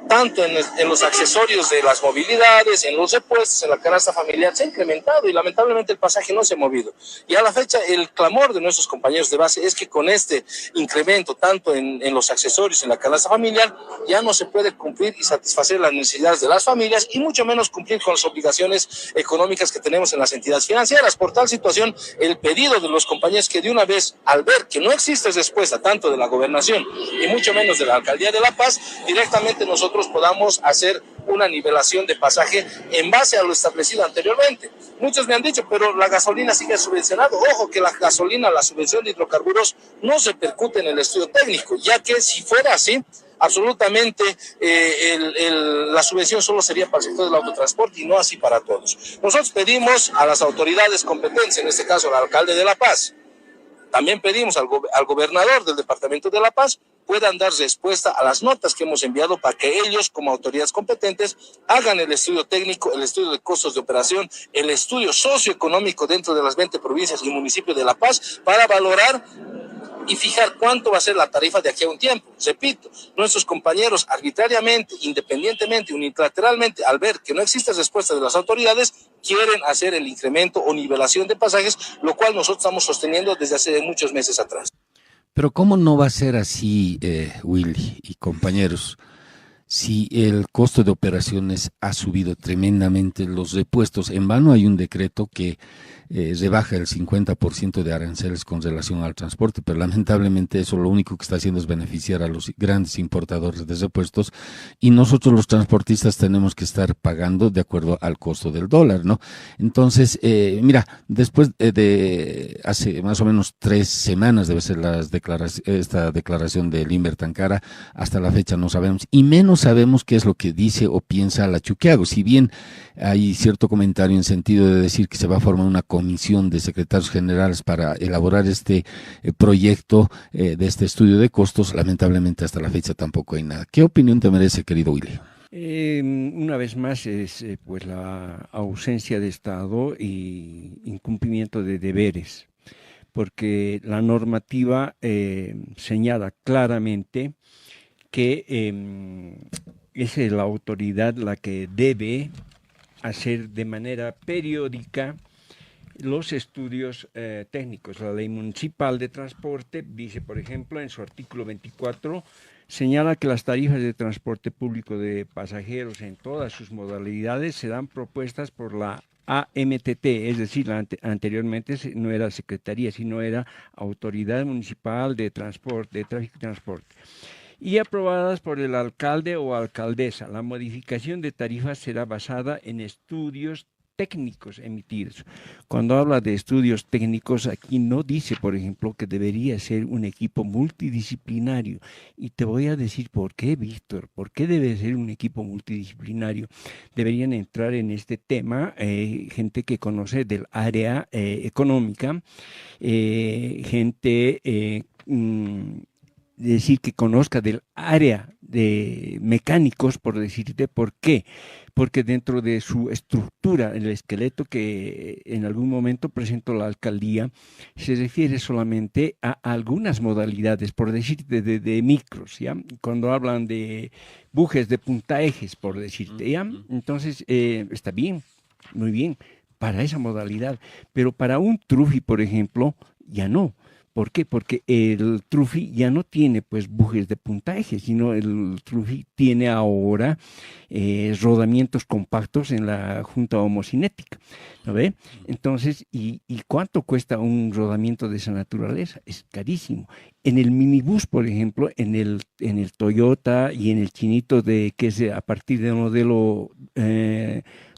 tanto en los accesorios de las movilidades, en los repuestos, en la canasta familiar, se ha incrementado y lamentablemente el pasaje no se ha movido. Y a la fecha el clamor de nuestros compañeros de base es que con este incremento, tanto en los accesorios, en la canasta familiar, ya no se puede cumplir y satisfacer las necesidades de las familias y mucho menos cumplir con las obligaciones económicas que tenemos en las entidades financieras. Por tal situación, el pedido de los compañeros que de una vez, al ver que no existe respuesta tanto de la gobernación y mucho menos de la alcaldía de La Paz, directamente nosotros podamos hacer una nivelación de pasaje en base a lo establecido anteriormente. Muchos me han dicho, pero la gasolina sigue subvencionada. Ojo que la gasolina, la subvención de hidrocarburos no se repercute en el estudio técnico, ya que si fuera así, absolutamente la subvención solo sería para el sector del autotransporte y no así para todos. Nosotros pedimos a las autoridades competentes, en este caso al alcalde de La Paz, también pedimos al gobernador del departamento de La Paz puedan dar respuesta a las notas que hemos enviado para que ellos, como autoridades competentes, hagan el estudio técnico, el estudio de costos de operación, el estudio socioeconómico dentro de las 20 provincias y municipios de La Paz para valorar y fijar cuánto va a ser la tarifa de aquí a un tiempo. Repito, nuestros compañeros arbitrariamente, independientemente, unilateralmente, al ver que no existe respuesta de las autoridades, quieren hacer el incremento o nivelación de pasajes, lo cual nosotros estamos sosteniendo desde hace muchos meses atrás. Pero ¿cómo no va a ser así, Willy y compañeros? Si el costo de operaciones ha subido tremendamente, los repuestos, en vano hay un decreto que rebaja el 50% de aranceles con relación al transporte, pero lamentablemente eso lo único que está haciendo es beneficiar a los grandes importadores de repuestos y nosotros los transportistas tenemos que estar pagando de acuerdo al costo del dólar, ¿no? Entonces, mira, después de hace más o menos 3 semanas debe ser esta declaración de Limber tan cara, hasta la fecha no sabemos, y menos sabemos qué es lo que dice o piensa la Chuquiago, si bien hay cierto comentario en sentido de decir que se va a formar una comisión de secretarios generales para elaborar este proyecto de este estudio de costos, lamentablemente hasta la fecha tampoco hay nada. ¿Qué opinión te merece, querido Willy? Una vez más es pues la ausencia de Estado y incumplimiento de deberes, porque la normativa señala claramente que es la autoridad la que debe hacer de manera periódica los estudios técnicos. La Ley Municipal de Transporte dice, por ejemplo, en su artículo 24, señala que las tarifas de transporte público de pasajeros en todas sus modalidades serán propuestas por la AMTT, es decir, anteriormente no era Secretaría, sino era Autoridad Municipal de Transporte, de Tráfico y Transporte, y aprobadas por el alcalde o alcaldesa. La modificación de tarifas será basada en estudios técnicos emitidos. Cuando habla de estudios técnicos, aquí no dice, por ejemplo, que debería ser un equipo multidisciplinario. Y te voy a decir por qué, Víctor, por qué debe ser un equipo multidisciplinario. Deberían entrar en este tema gente que conoce del área económica, gente decir que conozca del área de mecánicos, por decirte por qué, porque dentro de su estructura, el esqueleto que en algún momento presentó la alcaldía, se refiere solamente a algunas modalidades, por decirte, de micros, ¿ya? Cuando hablan de bujes de puntaejes, por decirte, ¿ya? Entonces, está bien, muy bien, para esa modalidad, pero para un trufi, por ejemplo, ya no. ¿Por qué? Porque el trufi ya no tiene pues bujes de puntaje, sino el trufi tiene ahora rodamientos compactos en la junta homocinética, ¿no ve? Entonces, ¿y cuánto cuesta un rodamiento de esa naturaleza? Es carísimo. En el minibús, por ejemplo, en el Toyota y en el chinito que es a partir del modelo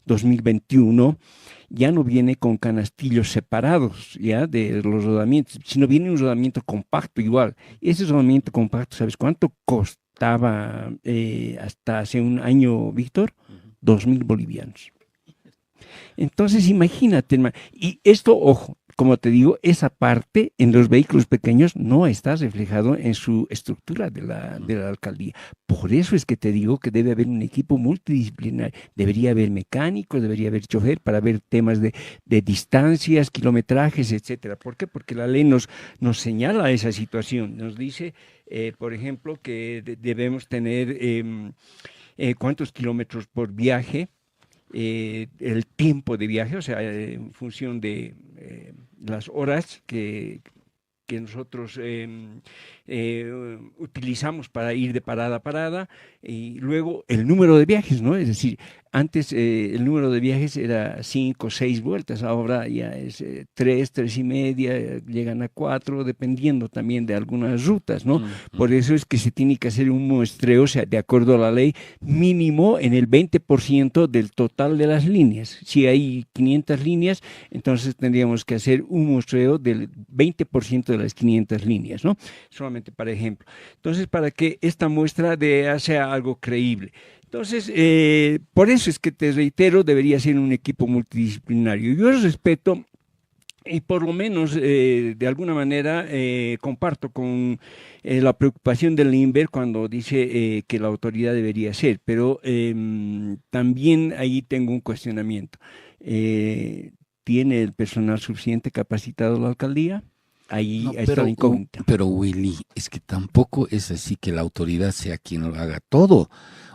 2021, ya no viene con canastillos separados ya de los rodamientos, sino viene un rodamiento compacto igual. Ese rodamiento compacto, ¿sabes cuánto costaba hasta hace un año, Víctor? 2,000 bolivianos. Entonces, imagínate, hermano. Y esto, ojo, como te digo, esa parte en los vehículos pequeños no está reflejado en su estructura de la alcaldía. Por eso es que te digo que debe haber un equipo multidisciplinario. Debería haber mecánicos, debería haber chofer para ver temas de distancias, kilometrajes, etcétera. ¿Por qué? Porque la ley nos señala esa situación. Nos dice, por ejemplo, que debemos tener cuántos kilómetros por viaje, el tiempo de viaje, o sea, en función de las horas que nosotros utilizamos para ir de parada a parada, y luego el número de viajes, ¿no? Es decir, antes el número de viajes era 5 o 6 vueltas, ahora ya es 3 y media, llegan a 4, dependiendo también de algunas rutas, ¿no? Por eso es que se tiene que hacer un muestreo, o sea, de acuerdo a la ley, mínimo en el 20% del total de las líneas. Si hay 500 líneas, entonces tendríamos que hacer un muestreo del 20% de las 500 líneas, ¿no? Solamente para ejemplo. Entonces, para que esta muestra sea algo creíble. Entonces, por eso es que te reitero, debería ser un equipo multidisciplinario. Yo respeto y por lo menos de alguna manera comparto con la preocupación del Limber cuando dice que la autoridad debería ser, pero también ahí tengo un cuestionamiento. ¿Tiene el personal suficiente capacitado la alcaldía? ahí No, está la incógnita. pero Willy, es que tampoco es así que la autoridad sea quien lo haga todo.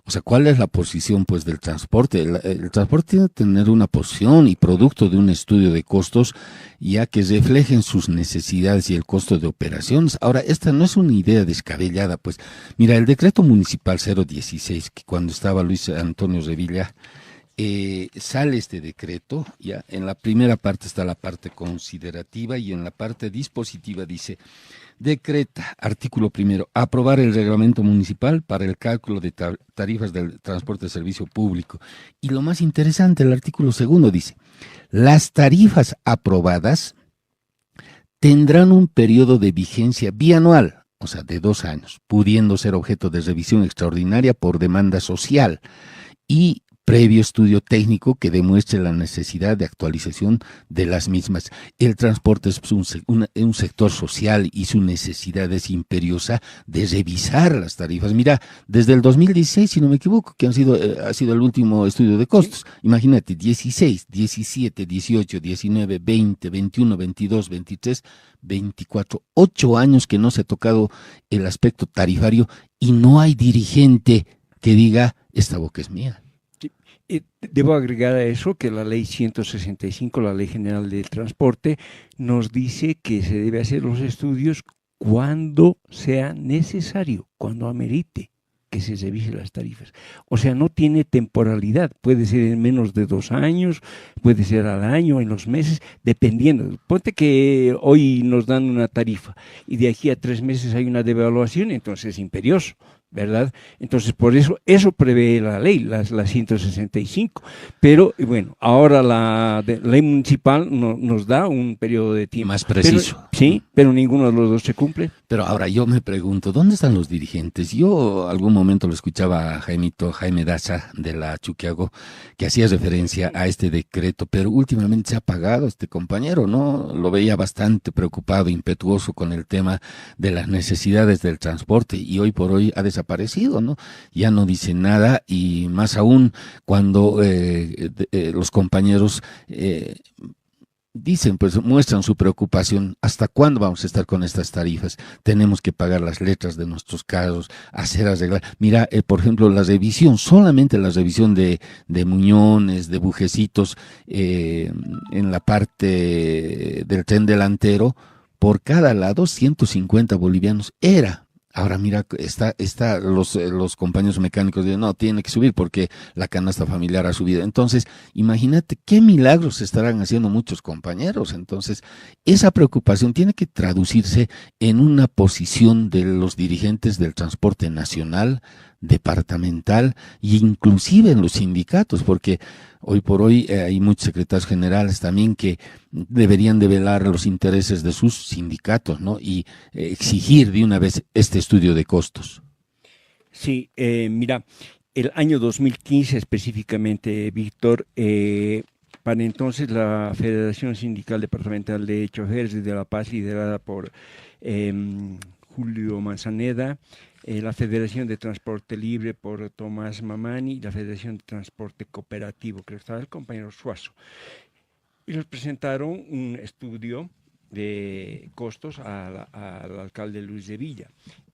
O sea, ¿cuál es la posición pues del transporte? El transporte tiene que tener una posición y producto de un estudio de costos ya que reflejen sus necesidades y el costo de operaciones. Ahora, esta no es una idea descabellada, pues. Mira, el decreto municipal 016, que cuando estaba Luis Antonio Revilla, sale este decreto, ya en la primera parte está la parte considerativa y en la parte dispositiva dice: decreta, artículo primero, aprobar el reglamento municipal para el cálculo de tarifas del transporte de servicio público. Y lo más interesante, el artículo segundo dice: las tarifas aprobadas tendrán un periodo de vigencia bianual, o sea, de 2 años, pudiendo ser objeto de revisión extraordinaria por demanda social y previo estudio técnico que demuestre la necesidad de actualización de las mismas. El transporte es un sector social y su necesidad es imperiosa de revisar las tarifas. Mira, desde el 2016, si no me equivoco, que ha sido el último estudio de costos, imagínate, 16, 17, 18, 19, 20, 21, 22, 23, 24, 8 años que no se ha tocado el aspecto tarifario y no hay dirigente que diga, esta boca es mía. Debo agregar a eso que la ley 165, la Ley General del Transporte, nos dice que se debe hacer los estudios cuando sea necesario, cuando amerite que se revisen las tarifas. O sea, no tiene temporalidad, puede ser en menos de 2 años, puede ser al año, en los meses, dependiendo. Ponte que hoy nos dan una tarifa y de aquí a 3 meses hay una devaluación, entonces es imperioso, ¿verdad? Entonces, por eso prevé la ley, la 165. Pero, bueno, ahora la ley municipal nos da un periodo de tiempo. Más preciso. Pero, sí, pero ninguno de los dos se cumple. Pero ahora yo me pregunto, ¿dónde están los dirigentes? Yo algún momento lo escuchaba a Jaime Daza de la Chuquiago, que hacía referencia a este decreto, pero últimamente se ha apagado este compañero, ¿no? Lo veía bastante preocupado, impetuoso con el tema de las necesidades del transporte y hoy por hoy ha desaparecido, ¿no? Ya no dice nada y más aún cuando los compañeros dicen, pues muestran su preocupación, ¿hasta cuándo vamos a estar con estas tarifas? Tenemos que pagar las letras de nuestros carros, hacer arreglar. Mira, por ejemplo, la revisión, solamente la revisión de muñones, de bujecitos en la parte del tren delantero, por cada lado 150 bolivianos era. Ahora mira, los compañeros mecánicos dicen, no, tiene que subir porque la canasta familiar ha subido. Entonces, imagínate qué milagros estarán haciendo muchos compañeros. Entonces, esa preocupación tiene que traducirse en una posición de los dirigentes del transporte nacional, departamental e inclusive en los sindicatos, porque hoy por hoy hay muchos secretarios generales también que deberían de velar los intereses de sus sindicatos, ¿no? Y exigir de una vez este estudio de costos. Sí, mira, el año 2015 específicamente, Víctor, para entonces la Federación Sindical Departamental de Choferes de La Paz, liderada por Julio Manzaneda, la Federación de Transporte Libre por Tomás Mamani y la Federación de Transporte Cooperativo, creo que estaba el compañero Suazo. Y nos presentaron un estudio de costos al alcalde Luis de Villa.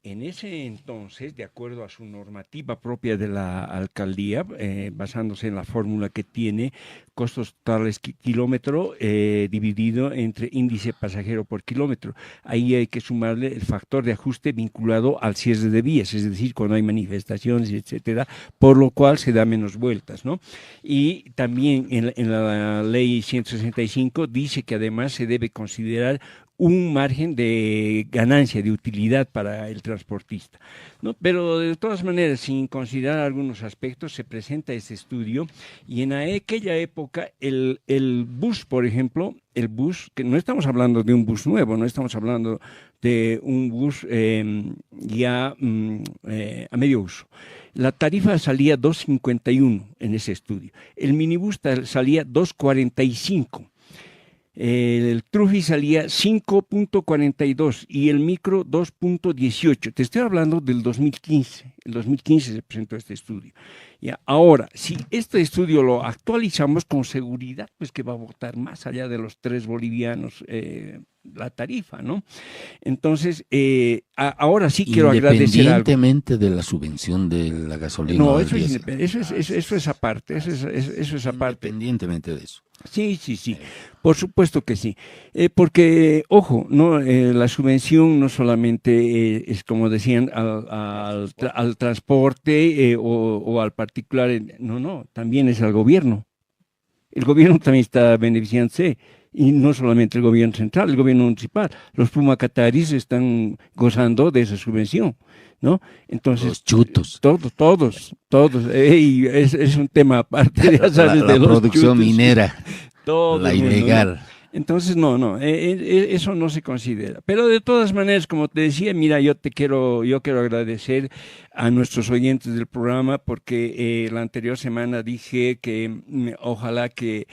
En ese entonces, de acuerdo a su normativa propia de la alcaldía, basándose en la fórmula que tiene, costos totales kilómetro dividido entre índice pasajero por kilómetro. Ahí hay que sumarle el factor de ajuste vinculado al cierre de vías, es decir, cuando hay manifestaciones, etcétera, por lo cual se da menos vueltas, ¿no? Y también en la ley 165 dice que además se debe considerar un margen de ganancia, de utilidad para el transportista, ¿no? Pero de todas maneras, sin considerar algunos aspectos, se presenta este estudio y en aquella época el bus, por ejemplo, el bus, que no estamos hablando de un bus nuevo, no estamos hablando de un bus a medio uso. La tarifa salía 2.51 en ese estudio, el minibús salía 2.45. El Trufi salía 5.42 y el micro 2.18. Te estoy hablando del 2015. El 2015 se presentó este estudio. Ya, ahora, si este estudio lo actualizamos con seguridad, pues que va a votar más allá de los 3 bolivianos la tarifa, ¿no? Entonces, ahora sí quiero agradecer algo. Independientemente de la subvención de la gasolina. No, o eso del es, diésel. eso es aparte, eso es aparte. Independientemente de eso. Sí, por supuesto que sí, porque, ojo, no, la subvención no solamente es, como decían, al transporte o al particular, no, también es al gobierno. El gobierno también está beneficiándose, y no solamente el gobierno central, el gobierno municipal. Los Pumacataris están gozando de esa subvención, ¿no? Entonces, los chutos. Todos. Y es un tema aparte, ya sabes, la de los producción chutos. minera, Todo la el mundo, ilegal. ¿no? Entonces, eso no se considera. Pero de todas maneras, como te decía, mira, yo quiero agradecer a nuestros oyentes del programa, porque la anterior semana dije que ojalá que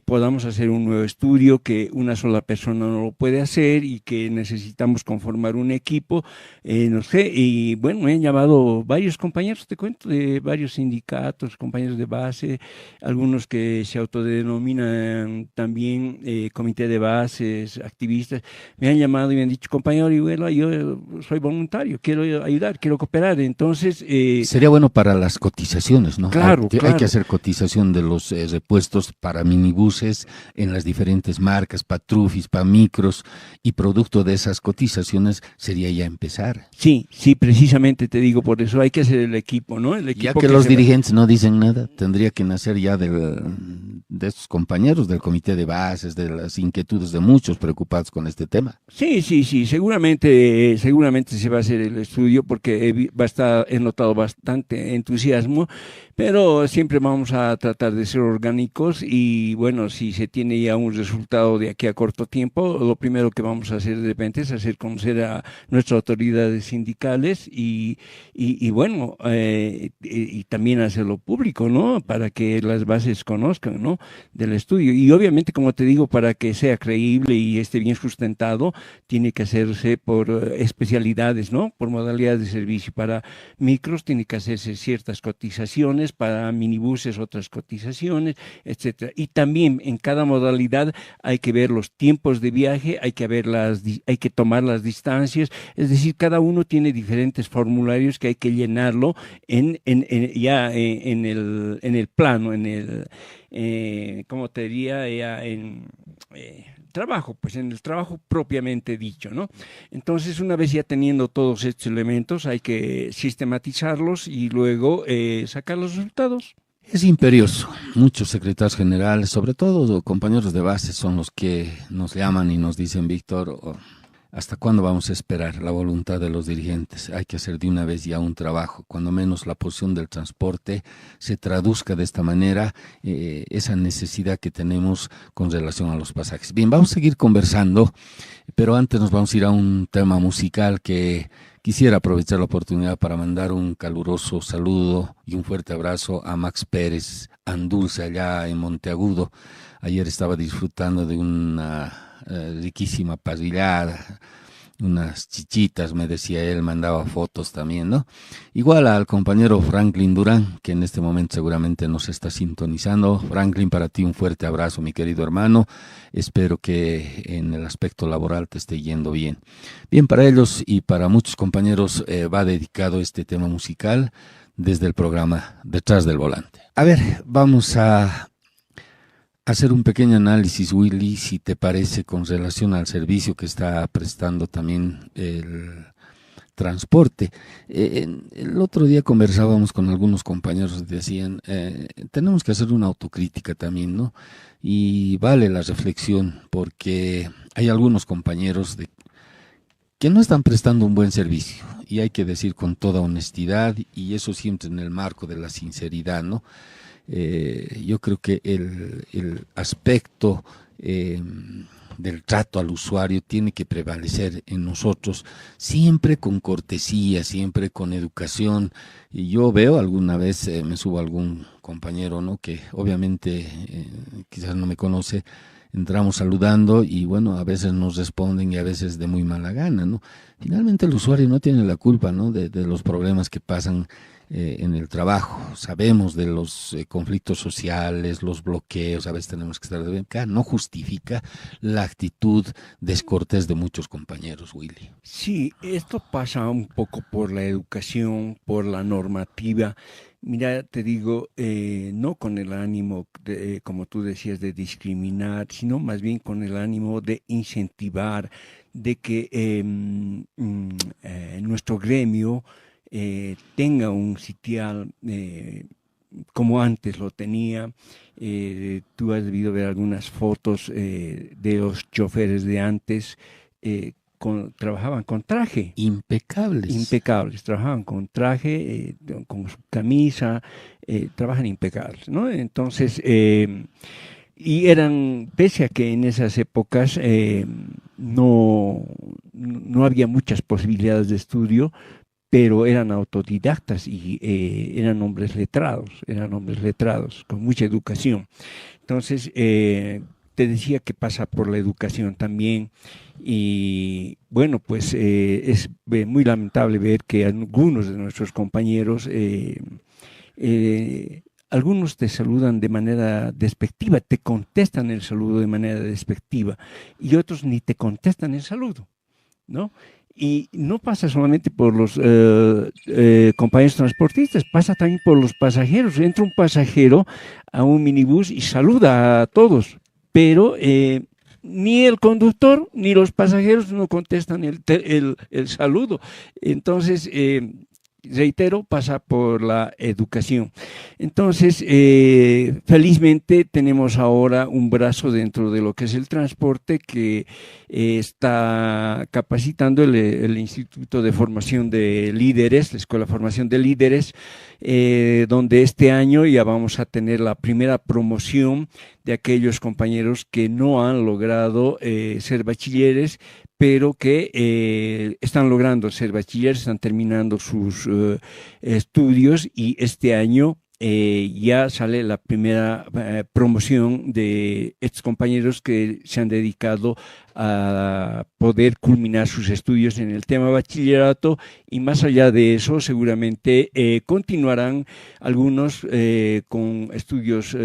podamos hacer un nuevo estudio, que una sola persona no lo puede hacer y que necesitamos conformar un equipo, no sé, y bueno, me han llamado varios compañeros, te cuento, de varios sindicatos, compañeros de base, algunos que se autodenominan también comité de bases, activistas, me han llamado y me han dicho, compañero, y bueno, yo soy voluntario, quiero ayudar, quiero cooperar, entonces... Sería bueno para las cotizaciones, ¿no? Claro. Hay que hacer cotización de los repuestos para minibuses en las diferentes marcas, para trufis, para micros, y producto de esas cotizaciones sería ya empezar. Sí, precisamente te digo, por eso hay que hacer el equipo, ¿no? El equipo ya que los dirigentes no dicen nada, tendría que nacer ya de estos compañeros del comité de bases, de las inquietudes de muchos preocupados con este tema. Sí, seguramente se va a hacer el estudio, porque he notado bastante entusiasmo, pero siempre vamos a tratar de ser orgánicos y bueno, si se tiene ya un resultado de aquí a corto tiempo, lo primero que vamos a hacer de repente es hacer conocer a nuestras autoridades sindicales y bueno, y también hacerlo público, ¿no? Para que las bases conozcan, ¿no? Del estudio. Y obviamente, como te digo, para que sea creíble y esté bien sustentado, tiene que hacerse por especialidades, ¿no? Por modalidades de servicio. Para micros tiene que hacerse ciertas cotizaciones, para minibuses otras cotizaciones, etcétera. Y también en cada modalidad hay que ver los tiempos de viaje, hay que tomar las distancias, es decir, cada uno tiene diferentes formularios que hay que llenarlo en el plano, ¿cómo te diría? Ya trabajo, pues en el trabajo propiamente dicho, ¿no? Entonces, una vez ya teniendo todos estos elementos, hay que sistematizarlos y luego sacar los resultados. Es imperioso. Muchos secretarios generales, sobre todo compañeros de base, son los que nos llaman y nos dicen, Víctor, ¿hasta cuándo vamos a esperar la voluntad de los dirigentes? Hay que hacer de una vez ya un trabajo, cuando menos la posición del transporte se traduzca de esta manera, esa necesidad que tenemos con relación a los pasajes. Bien, vamos a seguir conversando, pero antes nos vamos a ir a un tema musical que quisiera aprovechar la oportunidad para mandar un caluroso saludo y un fuerte abrazo a Max Pérez Andulce allá en Monteagudo. Ayer estaba disfrutando de una riquísima parrillada, unas chichitas, me decía él, mandaba fotos también, ¿no? Igual al compañero Franklin Durán, que en este momento seguramente nos está sintonizando. Franklin, para ti un fuerte abrazo, mi querido hermano. Espero que en el aspecto laboral te esté yendo bien. Bien, para ellos y para muchos compañeros va dedicado este tema musical desde el programa Detrás del Volante. A ver, vamos a hacer un pequeño análisis, Willy, si te parece, con relación al servicio que está prestando también el transporte. El otro día conversábamos con algunos compañeros, decían, tenemos que hacer una autocrítica también, ¿no? Y vale la reflexión, porque hay algunos compañeros que no están prestando un buen servicio, y hay que decir con toda honestidad, y eso siempre en el marco de la sinceridad, ¿no? Yo creo que el aspecto del trato al usuario tiene que prevalecer en nosotros, siempre con cortesía, siempre con educación. Y yo veo alguna vez, me subo a algún compañero, ¿no? Que obviamente quizás no me conoce, entramos saludando y bueno, a veces nos responden y a veces de muy mala gana, ¿no? Finalmente el usuario no tiene la culpa, ¿no? De los problemas que pasan en el trabajo. Sabemos de los conflictos sociales, los bloqueos, a veces tenemos que estar de acá. No justifica la actitud descortés de muchos compañeros, Willy. Sí, esto pasa un poco por la educación, por la normativa. Mira, te digo, no con el ánimo, como tú decías, de discriminar, sino más bien con el ánimo de incentivar, de que nuestro gremio tenga un sitial como antes lo tenía. Tú has debido ver algunas fotos de los choferes de antes. Trabajaban con traje. Impecables, trabajaban con traje, con su camisa, trabajan impecables, ¿no? Entonces, y eran, pese a que en esas épocas no había muchas posibilidades de estudio, pero eran autodidactas y eran hombres letrados, con mucha educación. Entonces, te decía que pasa por la educación también y bueno, pues es muy lamentable ver que algunos de nuestros compañeros, algunos te saludan de manera despectiva, te contestan el saludo de manera despectiva y otros ni te contestan el saludo, ¿no? Y no pasa solamente por los compañeros transportistas, pasa también por los pasajeros. Entra un pasajero a un minibús y saluda a todos, pero ni el conductor ni los pasajeros no contestan el saludo. Entonces, reitero, pasa por la educación. Entonces, felizmente tenemos ahora un brazo dentro de lo que es el transporte que está capacitando el Instituto de Formación de Líderes, la Escuela de Formación de Líderes, donde este año ya vamos a tener la primera promoción de aquellos compañeros que no han logrado ser bachilleres, pero que están logrando ser bachilleres, están terminando sus estudios y este año ya sale la primera promoción de estos compañeros que se han dedicado a poder culminar sus estudios en el tema bachillerato y más allá de eso seguramente continuarán algunos con estudios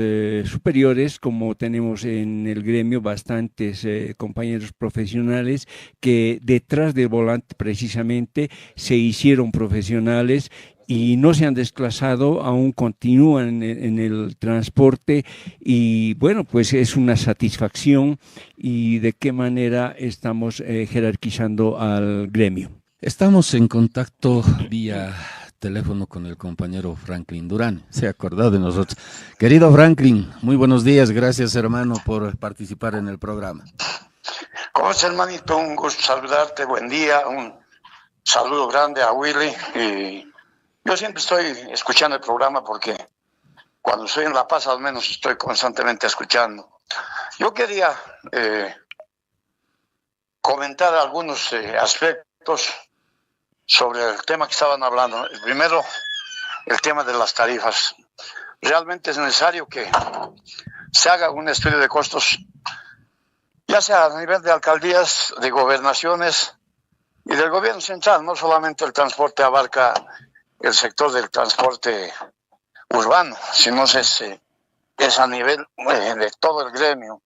superiores, como tenemos en el gremio bastantes compañeros profesionales que detrás del volante precisamente se hicieron profesionales y no se han desclasado, aún continúan en el transporte y bueno, pues es una satisfacción y de qué manera estamos jerarquizando al gremio. Estamos en contacto vía teléfono con el compañero Franklin Durán, se ha acordado de nosotros. Querido Franklin, muy buenos días, gracias hermano por participar en el programa. ¿Cómo estás, hermanito? Un gusto saludarte, buen día, un saludo grande a Willy y yo siempre estoy escuchando el programa porque cuando estoy en La Paz al menos estoy constantemente escuchando. Yo quería comentar algunos aspectos sobre el tema que estaban hablando. El primero, el tema de las tarifas. Realmente es necesario que se haga un estudio de costos, ya sea a nivel de alcaldías, de gobernaciones y del gobierno central. No solamente el transporte abarca el sector del transporte urbano, sino es a nivel de todo el gremio.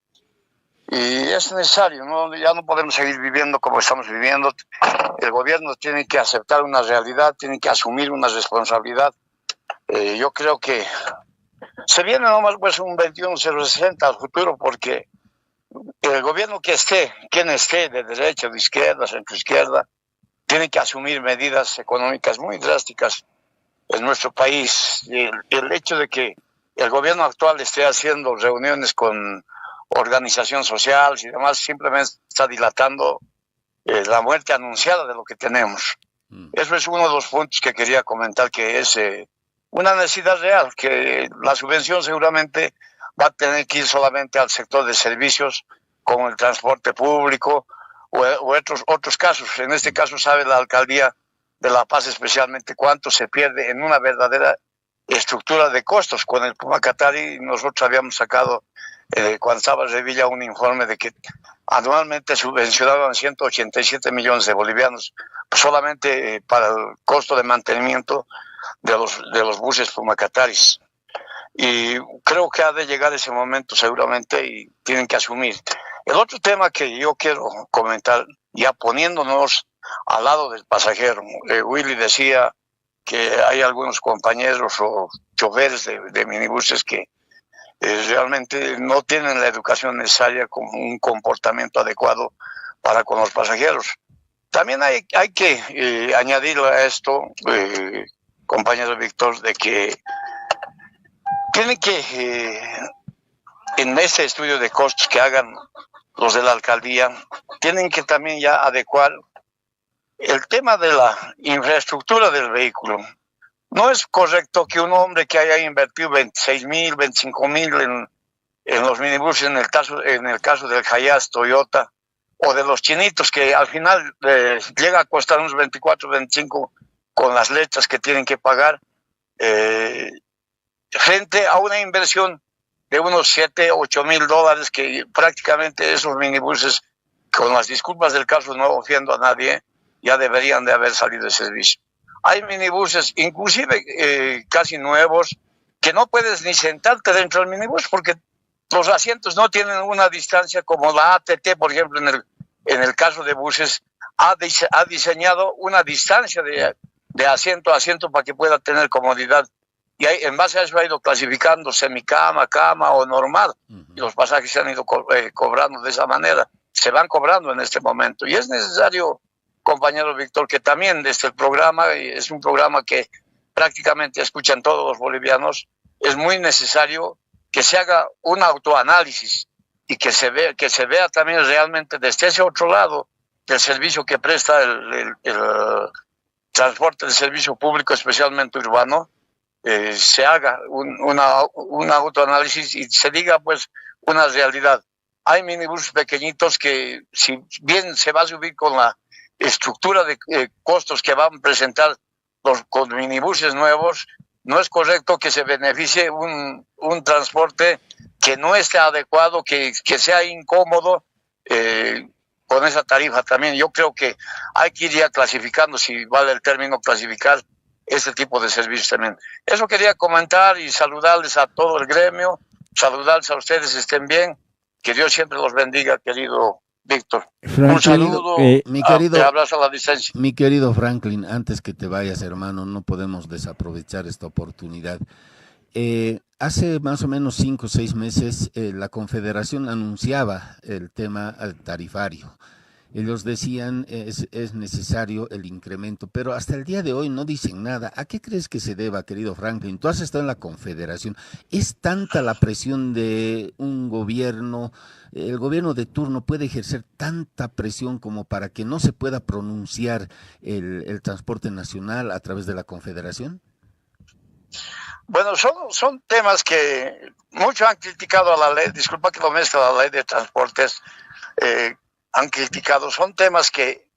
Y es necesario, ¿no? Ya no podemos seguir viviendo como estamos viviendo. El gobierno tiene que aceptar una realidad, tiene que asumir una responsabilidad. Yo creo que se viene nomás pues un 21.060 al futuro, porque el gobierno que esté, quien esté, de derecha, de izquierda, centroizquierda, tiene que asumir medidas económicas muy drásticas en nuestro país. El hecho de que el gobierno actual esté haciendo reuniones con organizaciones sociales y demás simplemente está dilatando la muerte anunciada de lo que tenemos. Eso es uno de los puntos que quería comentar, que es una necesidad real, que la subvención seguramente va a tener que ir solamente al sector de servicios como el transporte público o otros casos. En este caso sabe la alcaldía de La Paz especialmente cuánto se pierde en una verdadera estructura de costos. Con el Puma Catari nosotros habíamos sacado cuando estaba Revilla un informe de que anualmente subvencionaban 187 millones de bolivianos solamente para el costo de mantenimiento de los buses Pumacataris. Y creo que ha de llegar ese momento seguramente y tienen que asumir. El otro tema que yo quiero comentar, ya poniéndonos al lado del pasajero, Willy decía que hay algunos compañeros o choferes de minibuses que realmente no tienen la educación necesaria con un comportamiento adecuado para con los pasajeros. También hay que añadirle a esto, compañero Víctor, de que tienen que, en este estudio de costos que hagan los de la alcaldía, tienen que también ya adecuar el tema de la infraestructura del vehículo. No es correcto que un hombre que haya invertido 26,000, 25,000 en los minibuses, en el caso del Hiace Toyota, o de los chinitos, que al final llega a costar unos 24, 25 con las letras que tienen que pagar, frente a una inversión de unos 7, 8 mil dólares, que prácticamente esos minibuses, con las disculpas del caso, no ofendo a nadie, ya deberían de haber salido de servicio. Hay minibuses, inclusive casi nuevos, que no puedes ni sentarte dentro del minibús porque los asientos no tienen una distancia como la ATT, por ejemplo, en el caso de buses, ha diseñado una distancia de asiento a asiento para que pueda tener comodidad. Y en base a eso ha ido clasificando semicama, cama o normal. Y los pasajes se han ido cobrando de esa manera. Se van cobrando en este momento. Y es necesario, compañero Víctor, que también desde el programa, y es un programa que prácticamente escuchan todos los bolivianos, es muy necesario que se haga un autoanálisis y que se vea también realmente desde ese otro lado del servicio que presta el transporte de servicio público, especialmente urbano, se haga un autoanálisis y se diga pues una realidad. Hay minibuses pequeñitos que, si bien se va a subir con la estructura de costos que van a presentar con minibuses nuevos, no es correcto que se beneficie un transporte que no esté adecuado, que sea incómodo con esa tarifa también. Yo creo que hay que ir ya clasificando, si vale el término clasificar, este tipo de servicios también. Eso quería comentar y saludarles a todo el gremio, saludarles a ustedes, estén bien, que Dios siempre los bendiga, querido Víctor. Un saludo, te abrazo a la distancia. Mi querido Franklin, antes que te vayas, hermano, no podemos desaprovechar esta oportunidad. Hace más o menos 5 o 6 meses la Confederación anunciaba el tema tarifario. Ellos decían es necesario el incremento, pero hasta el día de hoy no dicen nada. ¿A qué crees que se deba, querido Franklin? Tú has estado en la Confederación. ¿Es tanta la presión de un gobierno, el gobierno de turno puede ejercer tanta presión como para que no se pueda pronunciar el transporte nacional a través de la Confederación? Bueno, son temas que muchos han criticado a la ley, disculpa que lo mezcla, la ley de transportes, han criticado, son temas que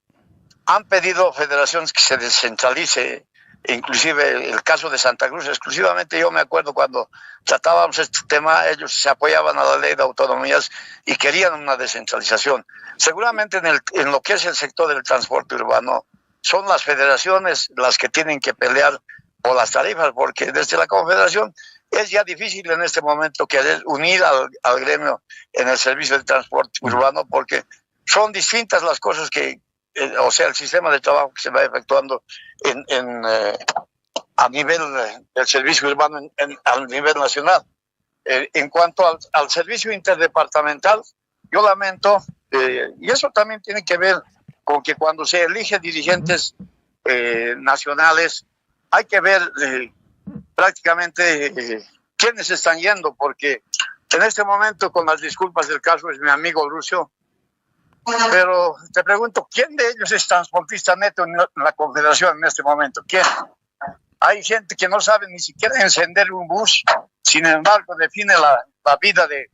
han pedido federaciones que se descentralice, inclusive el caso de Santa Cruz, exclusivamente yo me acuerdo cuando tratábamos este tema, ellos se apoyaban a la ley de autonomías y querían una descentralización. Seguramente en lo que es el sector del transporte urbano, son las federaciones las que tienen que pelear por las tarifas, porque desde la Confederación es ya difícil en este momento querer unir al gremio en el servicio de transporte urbano, porque son distintas las cosas que, o sea, el sistema de trabajo que se va efectuando a nivel del servicio urbano a nivel nacional. En cuanto al servicio interdepartamental, yo lamento, y eso también tiene que ver con que cuando se eligen dirigentes nacionales, hay que ver prácticamente quiénes están yendo, porque en este momento, con las disculpas del caso, es mi amigo Lucio, pero te pregunto, ¿quién de ellos es transportista neto en la Confederación en este momento? ¿Quién? Hay gente que no sabe ni siquiera encender un bus, sin embargo define la vida de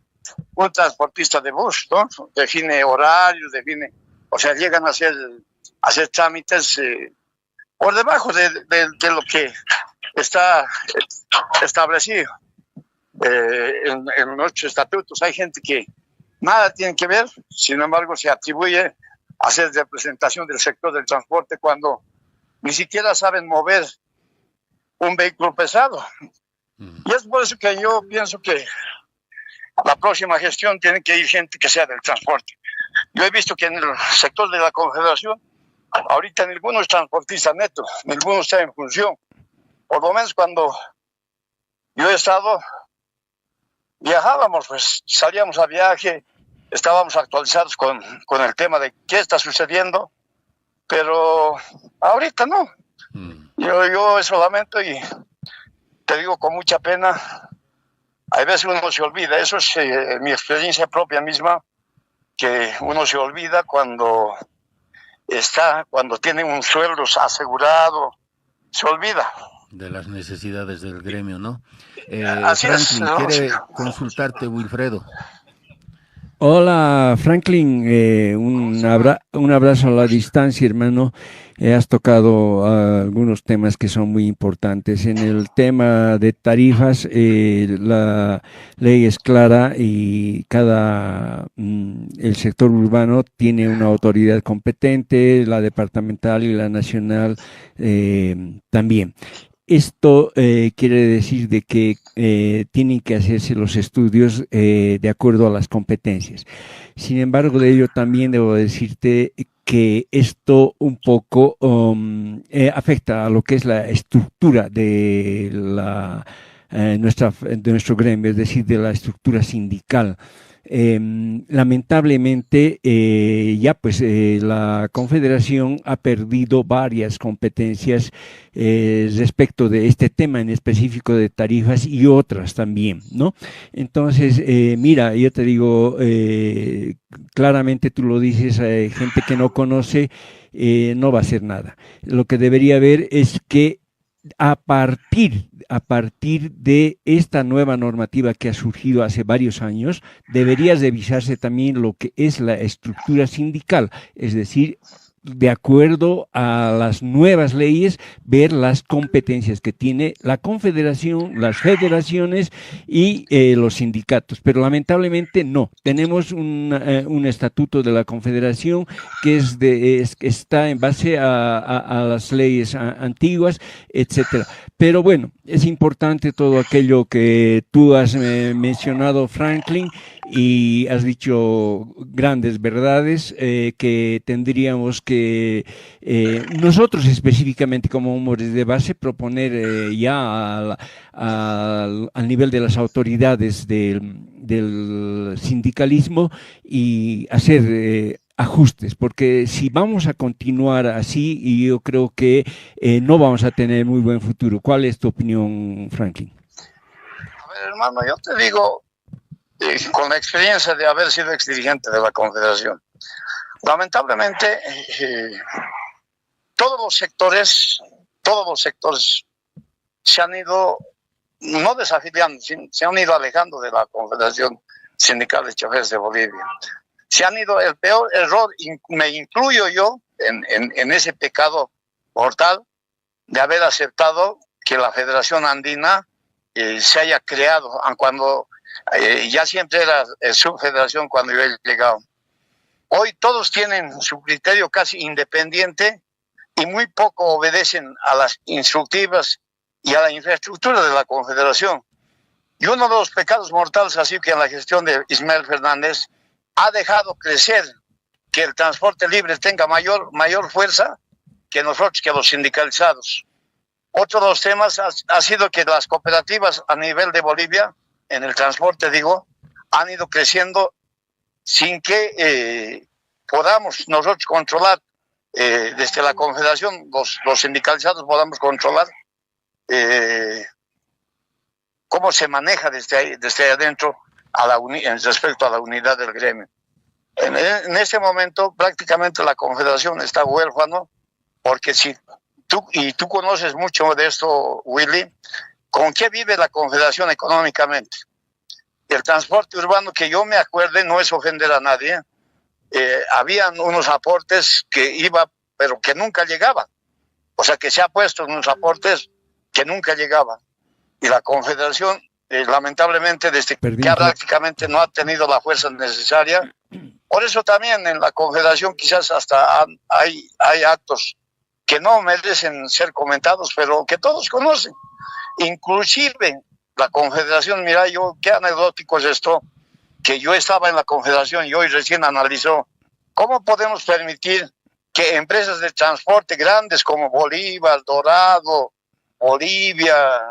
un transportista de bus, ¿no? Define horarios, o sea, llegan a hacer trámites por debajo de lo que está establecido en nuestros estatutos. Hay gente que nada tiene que ver, sin embargo se atribuye a hacer representación del sector del transporte cuando ni siquiera saben mover un vehículo pesado. Y es por eso que yo pienso que la próxima gestión tiene que ir gente que sea del transporte. Yo he visto que en el sector de la Confederación, ahorita ninguno es transportista neto, ninguno está en función. Por lo menos cuando yo he estado, viajábamos, pues salíamos a viaje, estábamos actualizados con el tema de qué está sucediendo, pero ahorita no. Yo eso lamento y te digo con mucha pena, a veces uno se olvida, eso es mi experiencia propia misma, que uno se olvida cuando tiene un sueldo asegurado, se olvida. De las necesidades del gremio, ¿no? Así Franklin, es, ¿no? quiere consultarte, Wilfredo. Hola Franklin, un abrazo a la distancia, hermano. Has tocado algunos temas que son muy importantes. En el tema de tarifas, la ley es clara y el sector urbano tiene una autoridad competente, la departamental y la nacional también. Esto quiere decir de que tienen que hacerse los estudios de acuerdo a las competencias. Sin embargo, de ello también debo decirte que esto un poco afecta a lo que es la estructura de nuestro gremio, es decir, de la estructura sindical. Lamentablemente la Confederación ha perdido varias competencias respecto de este tema en específico de tarifas y otras también, ¿no? Entonces, mira, yo te digo, claramente tú lo dices, gente que no conoce no va a hacer nada. Lo que debería haber es que a partir de esta nueva normativa que ha surgido hace varios años, debería revisarse también lo que es la estructura sindical, es decir, de acuerdo a las nuevas leyes, ver las competencias que tiene la Confederación, las federaciones y los sindicatos. Pero lamentablemente no. Tenemos un estatuto de la Confederación que está en base a las leyes antiguas, etcétera. Pero bueno, es importante todo aquello que tú has mencionado, Franklin, y has dicho grandes verdades que tendríamos que nosotros específicamente como Humores de Base proponer ya al nivel de las autoridades del sindicalismo y hacer ajustes, porque si vamos a continuar así, y yo creo que no vamos a tener muy buen futuro. ¿Cuál es tu opinión, Franklin? A ver, hermano, yo te digo, con la experiencia de haber sido exdirigente de la Confederación, lamentablemente todos los sectores se han ido, no desafiliando, se han ido alejando de la Confederación Sindical de Choferes de Bolivia. Se han ido, el peor error, me incluyo yo en ese pecado mortal de haber aceptado que la Federación Andina se haya creado, cuando ya siempre era subfederación cuando yo he llegado. Hoy todos tienen su criterio casi independiente y muy poco obedecen a las instructivas y a la infraestructura de la Confederación. Y uno de los pecados mortales, así que en la gestión de Ismael Fernández, ha dejado crecer que el transporte libre tenga mayor fuerza que nosotros, que los sindicalizados. Otro de los temas ha sido que las cooperativas a nivel de Bolivia, en el transporte digo, han ido creciendo sin que podamos nosotros controlar, desde la Confederación, los sindicalizados podamos controlar cómo se maneja desde ahí adentro respecto a la unidad del gremio. En este momento prácticamente la Confederación está huérfano, porque si tú conoces mucho de esto, Willy, ¿con qué vive la Confederación económicamente? El transporte urbano, que yo me acuerde, no es ofender a nadie, habían unos aportes que iba, pero que nunca llegaban. O sea, que se ha puesto unos aportes que nunca llegaban. Y la Confederación, lamentablemente, desde que prácticamente no ha tenido la fuerza necesaria. Por eso también en la Confederación quizás hasta hay actos que no merecen ser comentados, pero que todos conocen. Inclusive la Confederación, mira, qué anecdótico es esto, que yo estaba en la Confederación y hoy recién analizó cómo podemos permitir que empresas de transporte grandes como Bolívar, Dorado, Bolivia,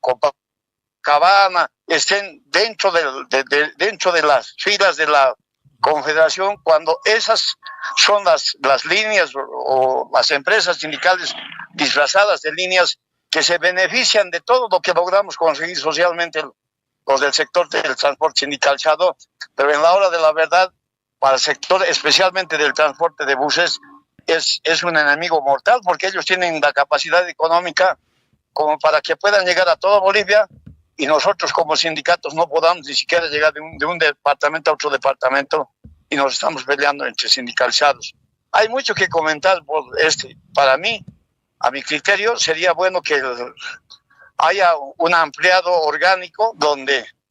Copacabana, estén dentro de las filas de la Confederación, cuando esas son las líneas o las empresas sindicales disfrazadas de líneas que se benefician de todo lo que logramos conseguir socialmente los del sector del transporte sindicalizado, pero en la hora de la verdad, para el sector especialmente del transporte de buses, es un enemigo mortal, porque ellos tienen la capacidad económica como para que puedan llegar a toda Bolivia, y nosotros como sindicatos no podamos ni siquiera llegar de un departamento a otro departamento, y nos estamos peleando entre sindicalizados. Hay mucho que comentar para mí, a mi criterio, sería bueno que haya un ampliado orgánico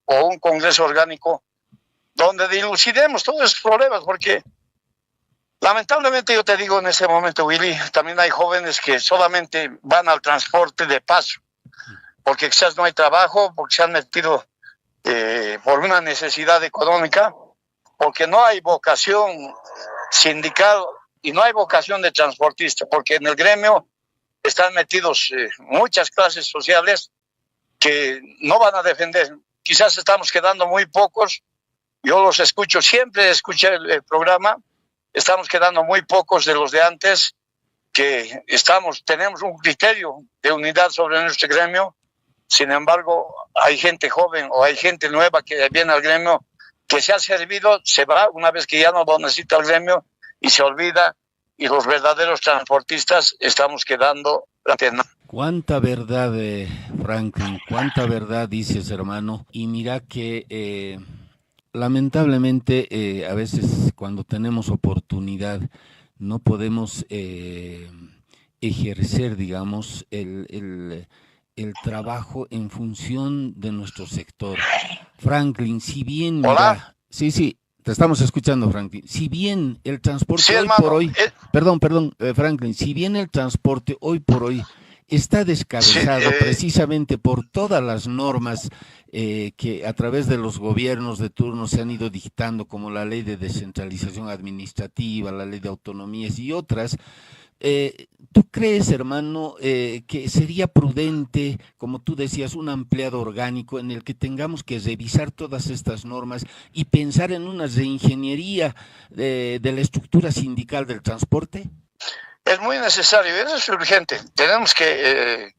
o un congreso orgánico donde dilucidemos todos esos problemas, porque lamentablemente yo te digo en este momento, Willy, también hay jóvenes que solamente van al transporte de paso, porque quizás no hay trabajo, porque se han metido por una necesidad económica, porque no hay vocación sindical y no hay vocación de transportista, porque en el gremio están metidos muchas clases sociales que no van a defender. Quizás estamos quedando muy pocos, yo los escucho, siempre escuché el programa, estamos quedando muy pocos de los de antes, que tenemos un criterio de unidad sobre nuestro gremio. Sin embargo, hay gente joven o hay gente nueva que viene al gremio, que se ha servido, se va una vez que ya no lo necesita el gremio y se olvida, y los verdaderos transportistas estamos quedando. Cuánta verdad, Franklin, cuánta verdad dices, hermano. Y mira que lamentablemente a veces cuando tenemos oportunidad no podemos ejercer, digamos, el trabajo en función de nuestro sector. Franklin, si bien... Hola. Mira, sí, te estamos escuchando, Franklin. Si bien el transporte sí, hoy hermano, por hoy... Perdón, Franklin, si bien el transporte hoy por hoy está descabezado precisamente por todas las normas que a través de los gobiernos de turno se han ido dictando, como la ley de descentralización administrativa, la ley de autonomías y otras, ¿tú crees, hermano, que sería prudente, como tú decías, un ampliado orgánico en el que tengamos que revisar todas estas normas y pensar en una reingeniería de la estructura sindical del transporte? Es muy necesario, eso es urgente. Tenemos que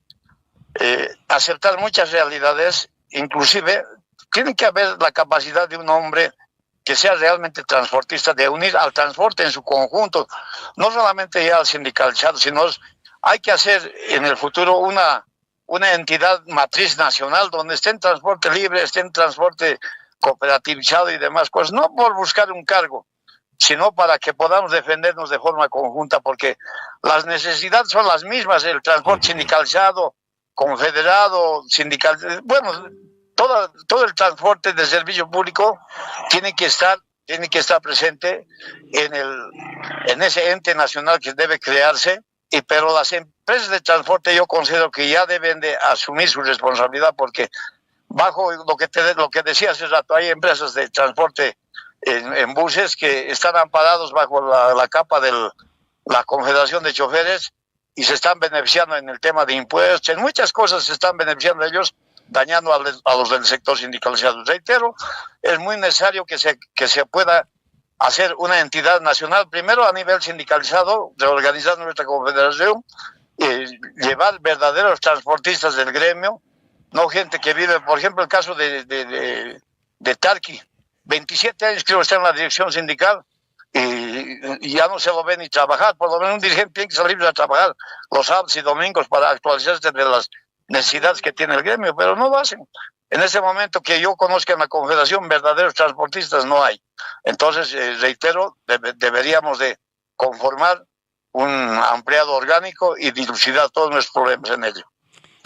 aceptar muchas realidades, inclusive tiene que haber la capacidad de un hombre que sea realmente transportista, de unir al transporte en su conjunto, no solamente ya al sindicalizado, sino hay que hacer en el futuro una entidad matriz nacional donde esté en transporte libre, esté en transporte cooperativizado y demás cosas, no por buscar un cargo, sino para que podamos defendernos de forma conjunta, porque las necesidades son las mismas, el transporte sindicalizado, confederado, sindical, bueno, todo el transporte de servicio público tiene que estar presente en ese ente nacional que debe crearse, pero las empresas de transporte yo considero que ya deben de asumir su responsabilidad, porque bajo lo que decía hace rato, hay empresas de transporte en buses que están amparados bajo la capa de la Confederación de Choferes y se están beneficiando en el tema de impuestos, en muchas cosas se están beneficiando ellos, dañando a los del sector sindicalizado. Reitero, es muy necesario que se pueda hacer una entidad nacional, primero a nivel sindicalizado, reorganizar nuestra confederación, llevar verdaderos transportistas del gremio, no gente que vive, por ejemplo, el caso de Tarqui, 27 años creo que está en la dirección sindical y ya no se lo ve ni trabajar. Por lo menos un dirigente tiene que salir a trabajar los sábados y domingos para actualizarse de las necesidades que tiene el gremio, pero no lo hacen. En ese momento que yo conozca en la Confederación verdaderos transportistas no hay. Entonces, reitero, deberíamos de conformar un ampliado orgánico y dilucidar todos nuestros problemas en ello.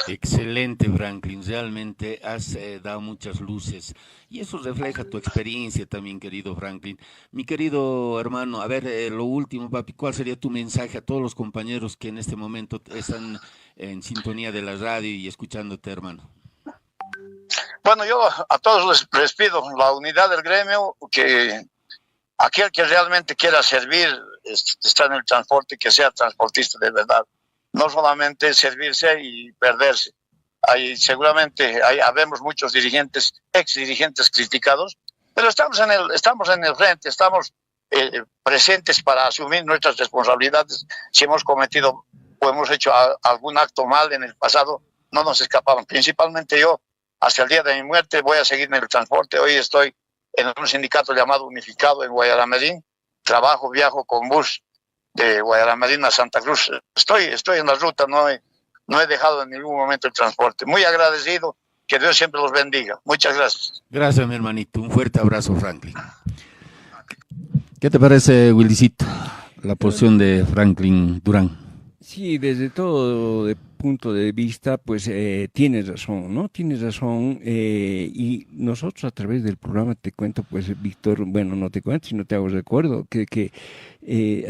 Excelente, Franklin. Realmente has dado muchas luces y eso refleja tu experiencia también, querido Franklin. Mi querido hermano, a ver, lo último, papi, ¿cuál sería tu mensaje a todos los compañeros que en este momento están en sintonía de la radio y escuchándote, hermano? Bueno, yo a todos les pido la unidad del gremio, que aquel que realmente quiera servir, está en el transporte, que sea transportista de verdad. No solamente servirse y perderse. Seguramente habemos muchos dirigentes, ex dirigentes criticados, pero estamos en el frente, estamos presentes para asumir nuestras responsabilidades. Si hemos cometido o hemos hecho algún acto mal en el pasado, no nos escapamos. Principalmente yo, hasta el día de mi muerte, voy a seguir en el transporte. Hoy estoy en un sindicato llamado Unificado en Guayaramerín. Viajo con bus de Guayaramerín a Santa Cruz. Estoy en la ruta, no he dejado en ningún momento el transporte. Muy agradecido, que Dios siempre los bendiga. Muchas gracias. Gracias, mi hermanito. Un fuerte abrazo, Franklin. ¿Qué te parece, Willycito, la posición de Franklin Durán? Sí, desde todo punto de vista, pues tienes razón, ¿no? Tienes razón, y nosotros a través del programa te cuento, pues, Víctor, bueno, no te cuento, sino te hago recuerdo que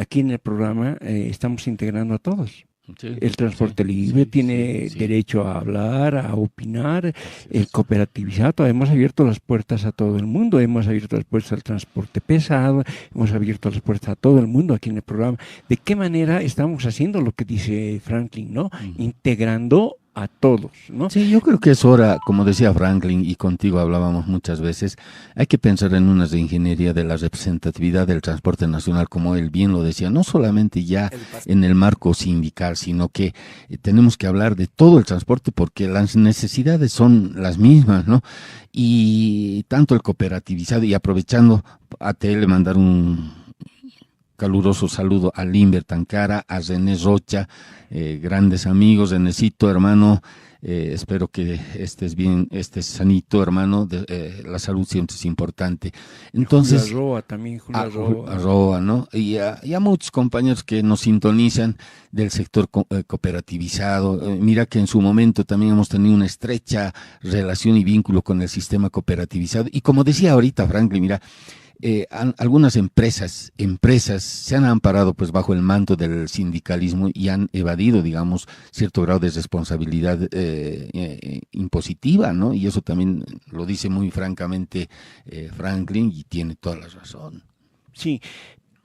aquí en el programa estamos integrando a todos. Sí, el transporte libre tiene sí. derecho a hablar, a opinar, el cooperativizado. Hemos abierto las puertas a todo el mundo, hemos abierto las puertas al transporte pesado, hemos abierto las puertas a todo el mundo aquí en el programa. ¿De qué manera estamos haciendo lo que dice Franklin, ¿no? Integrando a todos, ¿no? Sí, yo creo que es hora, como decía Franklin, y contigo hablábamos muchas veces, hay que pensar en una reingeniería de la representatividad del transporte nacional, como él bien lo decía, no solamente ya en el marco sindical, sino que tenemos que hablar de todo el transporte porque las necesidades son las mismas, ¿no? Y tanto el cooperativizado, y aprovechando a TL mandar un caluroso saludo a Limber Tancara, a René Rocha, grandes amigos. Renecito, hermano, espero que estés bien, estés sanito, hermano. La salud siempre es importante. Entonces, Julia Roa también, Julia Roa. A Roa, ¿no? Y a muchos compañeros que nos sintonizan del sector cooperativizado. Mira que en su momento también hemos tenido una estrecha relación y vínculo con el sistema cooperativizado. Y como decía ahorita Franklin, mira, algunas empresas se han amparado pues bajo el manto del sindicalismo y han evadido, digamos, cierto grado de responsabilidad impositiva, ¿no? Y eso también lo dice muy francamente Franklin, y tiene toda la razón. Sí,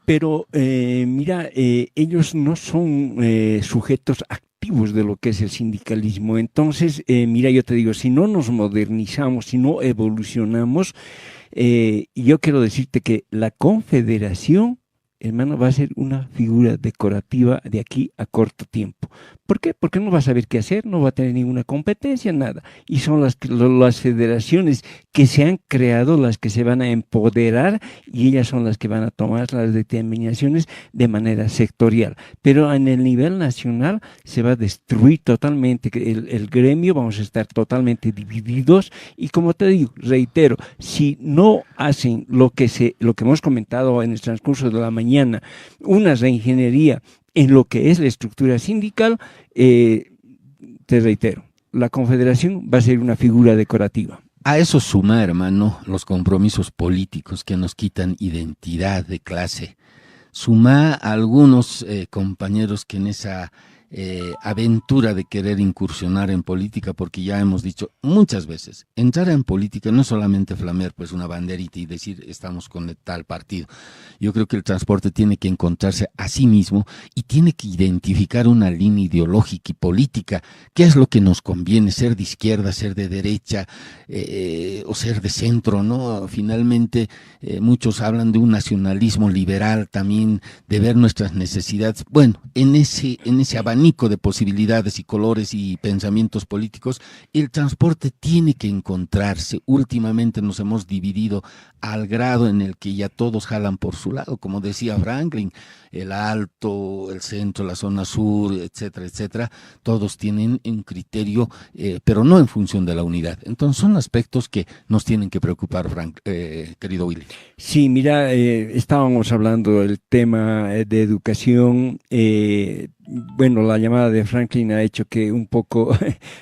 pero mira, ellos no son sujetos activos de lo que es el sindicalismo. Entonces, mira, yo te digo, si no nos modernizamos, si no evolucionamos, yo quiero decirte que la Confederación, hermano, va a ser una figura decorativa de aquí a corto tiempo. ¿Por qué? Porque no va a saber qué hacer, no va a tener ninguna competencia, nada. Y son las federaciones que se han creado las que se van a empoderar, y ellas son las que van a tomar las determinaciones de manera sectorial. Pero en el nivel nacional se va a destruir totalmente el gremio, vamos a estar totalmente divididos. Y como te digo, reitero, si no hacen lo que hemos comentado en el transcurso de la mañana, una reingeniería en lo que es la estructura sindical, te reitero, la Confederación va a ser una figura decorativa. A eso suma, hermano, los compromisos políticos que nos quitan identidad de clase. Suma a algunos compañeros que en esa aventura de querer incursionar en política, porque ya hemos dicho muchas veces, entrar en política no es solamente flamear pues una banderita y decir estamos con tal partido. Yo creo que el transporte tiene que encontrarse a sí mismo y tiene que identificar una línea ideológica y política. ¿Qué es lo que nos conviene? Ser de izquierda, ser de derecha, o ser de centro, ¿no? Finalmente, muchos hablan de un nacionalismo liberal también, de ver nuestras necesidades. Bueno, en ese abanico de posibilidades y colores y pensamientos políticos, el transporte tiene que encontrarse. Últimamente nos hemos dividido al grado en el que ya todos jalan por su lado, como decía Franklin, el alto, el centro, la zona sur, etcétera, etcétera, todos tienen un criterio, pero no en función de la unidad. Entonces son aspectos que nos tienen que preocupar, querido Willy. Sí, mira, estábamos hablando del tema de educación, bueno, la llamada de Franklin ha hecho que un poco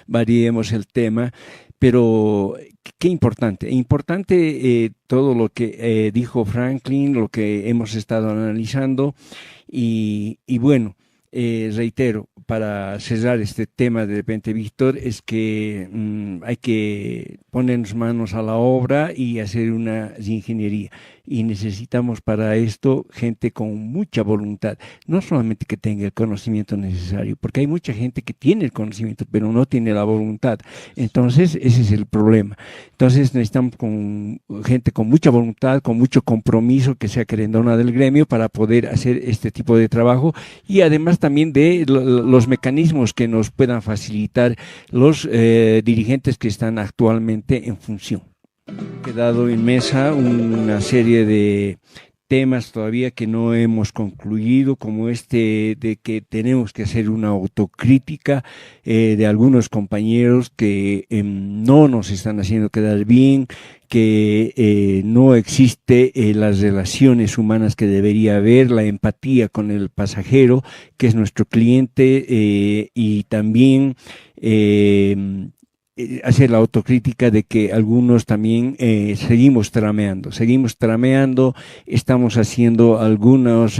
variemos el tema, pero qué importante, todo lo que dijo Franklin, lo que hemos estado analizando y bueno, reitero, para cerrar este tema de repente, Víctor, es que hay que ponernos manos a la obra y hacer una ingeniería. Y necesitamos para esto gente con mucha voluntad, no solamente que tenga el conocimiento necesario, porque hay mucha gente que tiene el conocimiento, pero no tiene la voluntad. Entonces, ese es el problema. Entonces, necesitamos gente con mucha voluntad, con mucho compromiso, que sea querendona del gremio para poder hacer este tipo de trabajo y además también de los mecanismos que nos puedan facilitar los dirigentes que están actualmente en función. Ha quedado en mesa una serie de temas todavía que no hemos concluido, como de que tenemos que hacer una autocrítica de algunos compañeros que no nos están haciendo quedar bien, que no existe las relaciones humanas que debería haber, la empatía con el pasajero, que es nuestro cliente, y también hacer la autocrítica de que algunos también seguimos trameando, estamos haciendo algunas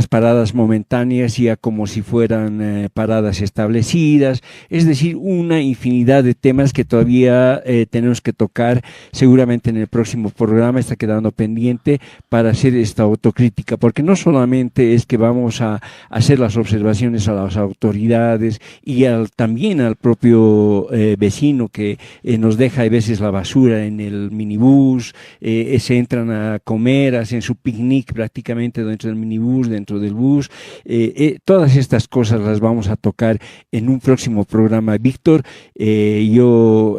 paradas momentáneas ya como si fueran paradas establecidas, es decir, una infinidad de temas que todavía tenemos que tocar, seguramente en el próximo programa está quedando pendiente para hacer esta autocrítica, porque no solamente es que vamos a hacer las observaciones a las autoridades y también al propio vecino que nos deja a veces la basura en el minibús, se entran a comer, hacen su picnic prácticamente dentro del minibús, dentro del bus, todas estas cosas las vamos a tocar en un próximo programa. Víctor, yo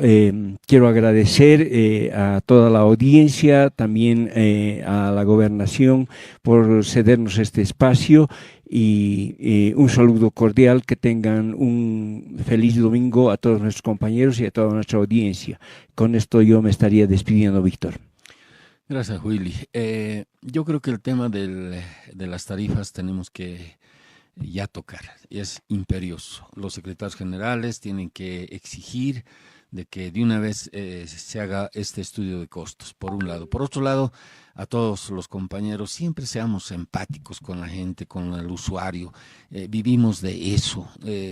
quiero agradecer a toda la audiencia, también a la gobernación por cedernos este espacio y un saludo cordial, que tengan un feliz domingo a todos nuestros compañeros y a toda nuestra audiencia. Con esto yo me estaría despidiendo, Víctor. Gracias, Willy. Yo creo que el tema de las tarifas tenemos que ya tocar, es imperioso. Los secretarios generales tienen que exigir de que de una vez se haga este estudio de costos, por un lado. Por otro lado, a todos los compañeros, siempre seamos empáticos con la gente, con el usuario. Vivimos de eso.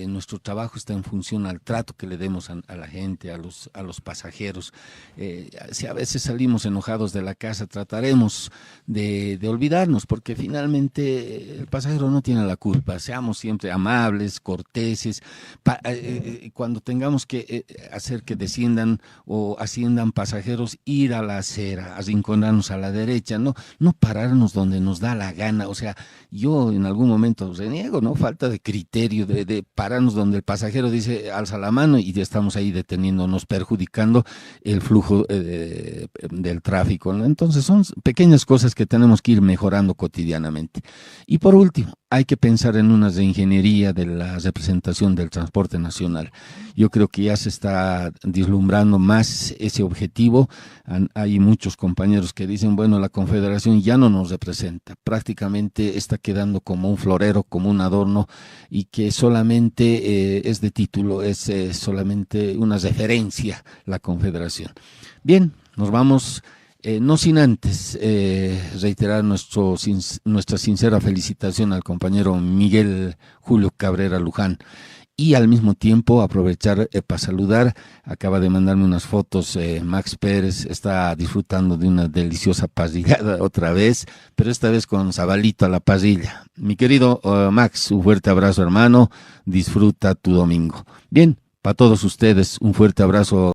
Nuestro trabajo está en función al trato que le demos a la gente, a los pasajeros. Si a veces salimos enojados de la casa, trataremos de olvidarnos, porque finalmente el pasajero no tiene la culpa. Seamos siempre amables, corteses. Cuando tengamos que hacer que desciendan o asciendan pasajeros, ir a la acera, arrinconarnos a la derecha, no pararnos donde nos da la gana. O sea, yo en algún momento reniego, ¿no? Falta de criterio de pararnos donde el pasajero dice alza la mano y ya estamos ahí deteniéndonos, perjudicando el flujo del tráfico, ¿no? Entonces son pequeñas cosas que tenemos que ir mejorando cotidianamente. Y por último, hay que pensar en una reingeniería de la representación del transporte nacional. Yo creo que ya se está vislumbrando más ese objetivo. Hay muchos compañeros que dicen, bueno, la Confederación ya no nos representa, prácticamente está quedando como un florero, como un adorno, y que solamente es de título, es solamente una referencia la Confederación. Bien, nos vamos. No sin antes reiterar nuestra sincera felicitación al compañero Miguel Julio Cabrera Luján, y al mismo tiempo aprovechar para saludar. Acaba de mandarme unas fotos Max Pérez, está disfrutando de una deliciosa parrillada otra vez, pero esta vez con sabalito a la parrilla. Mi querido Max, un fuerte abrazo, hermano, disfruta tu domingo. Bien, para todos ustedes un fuerte abrazo.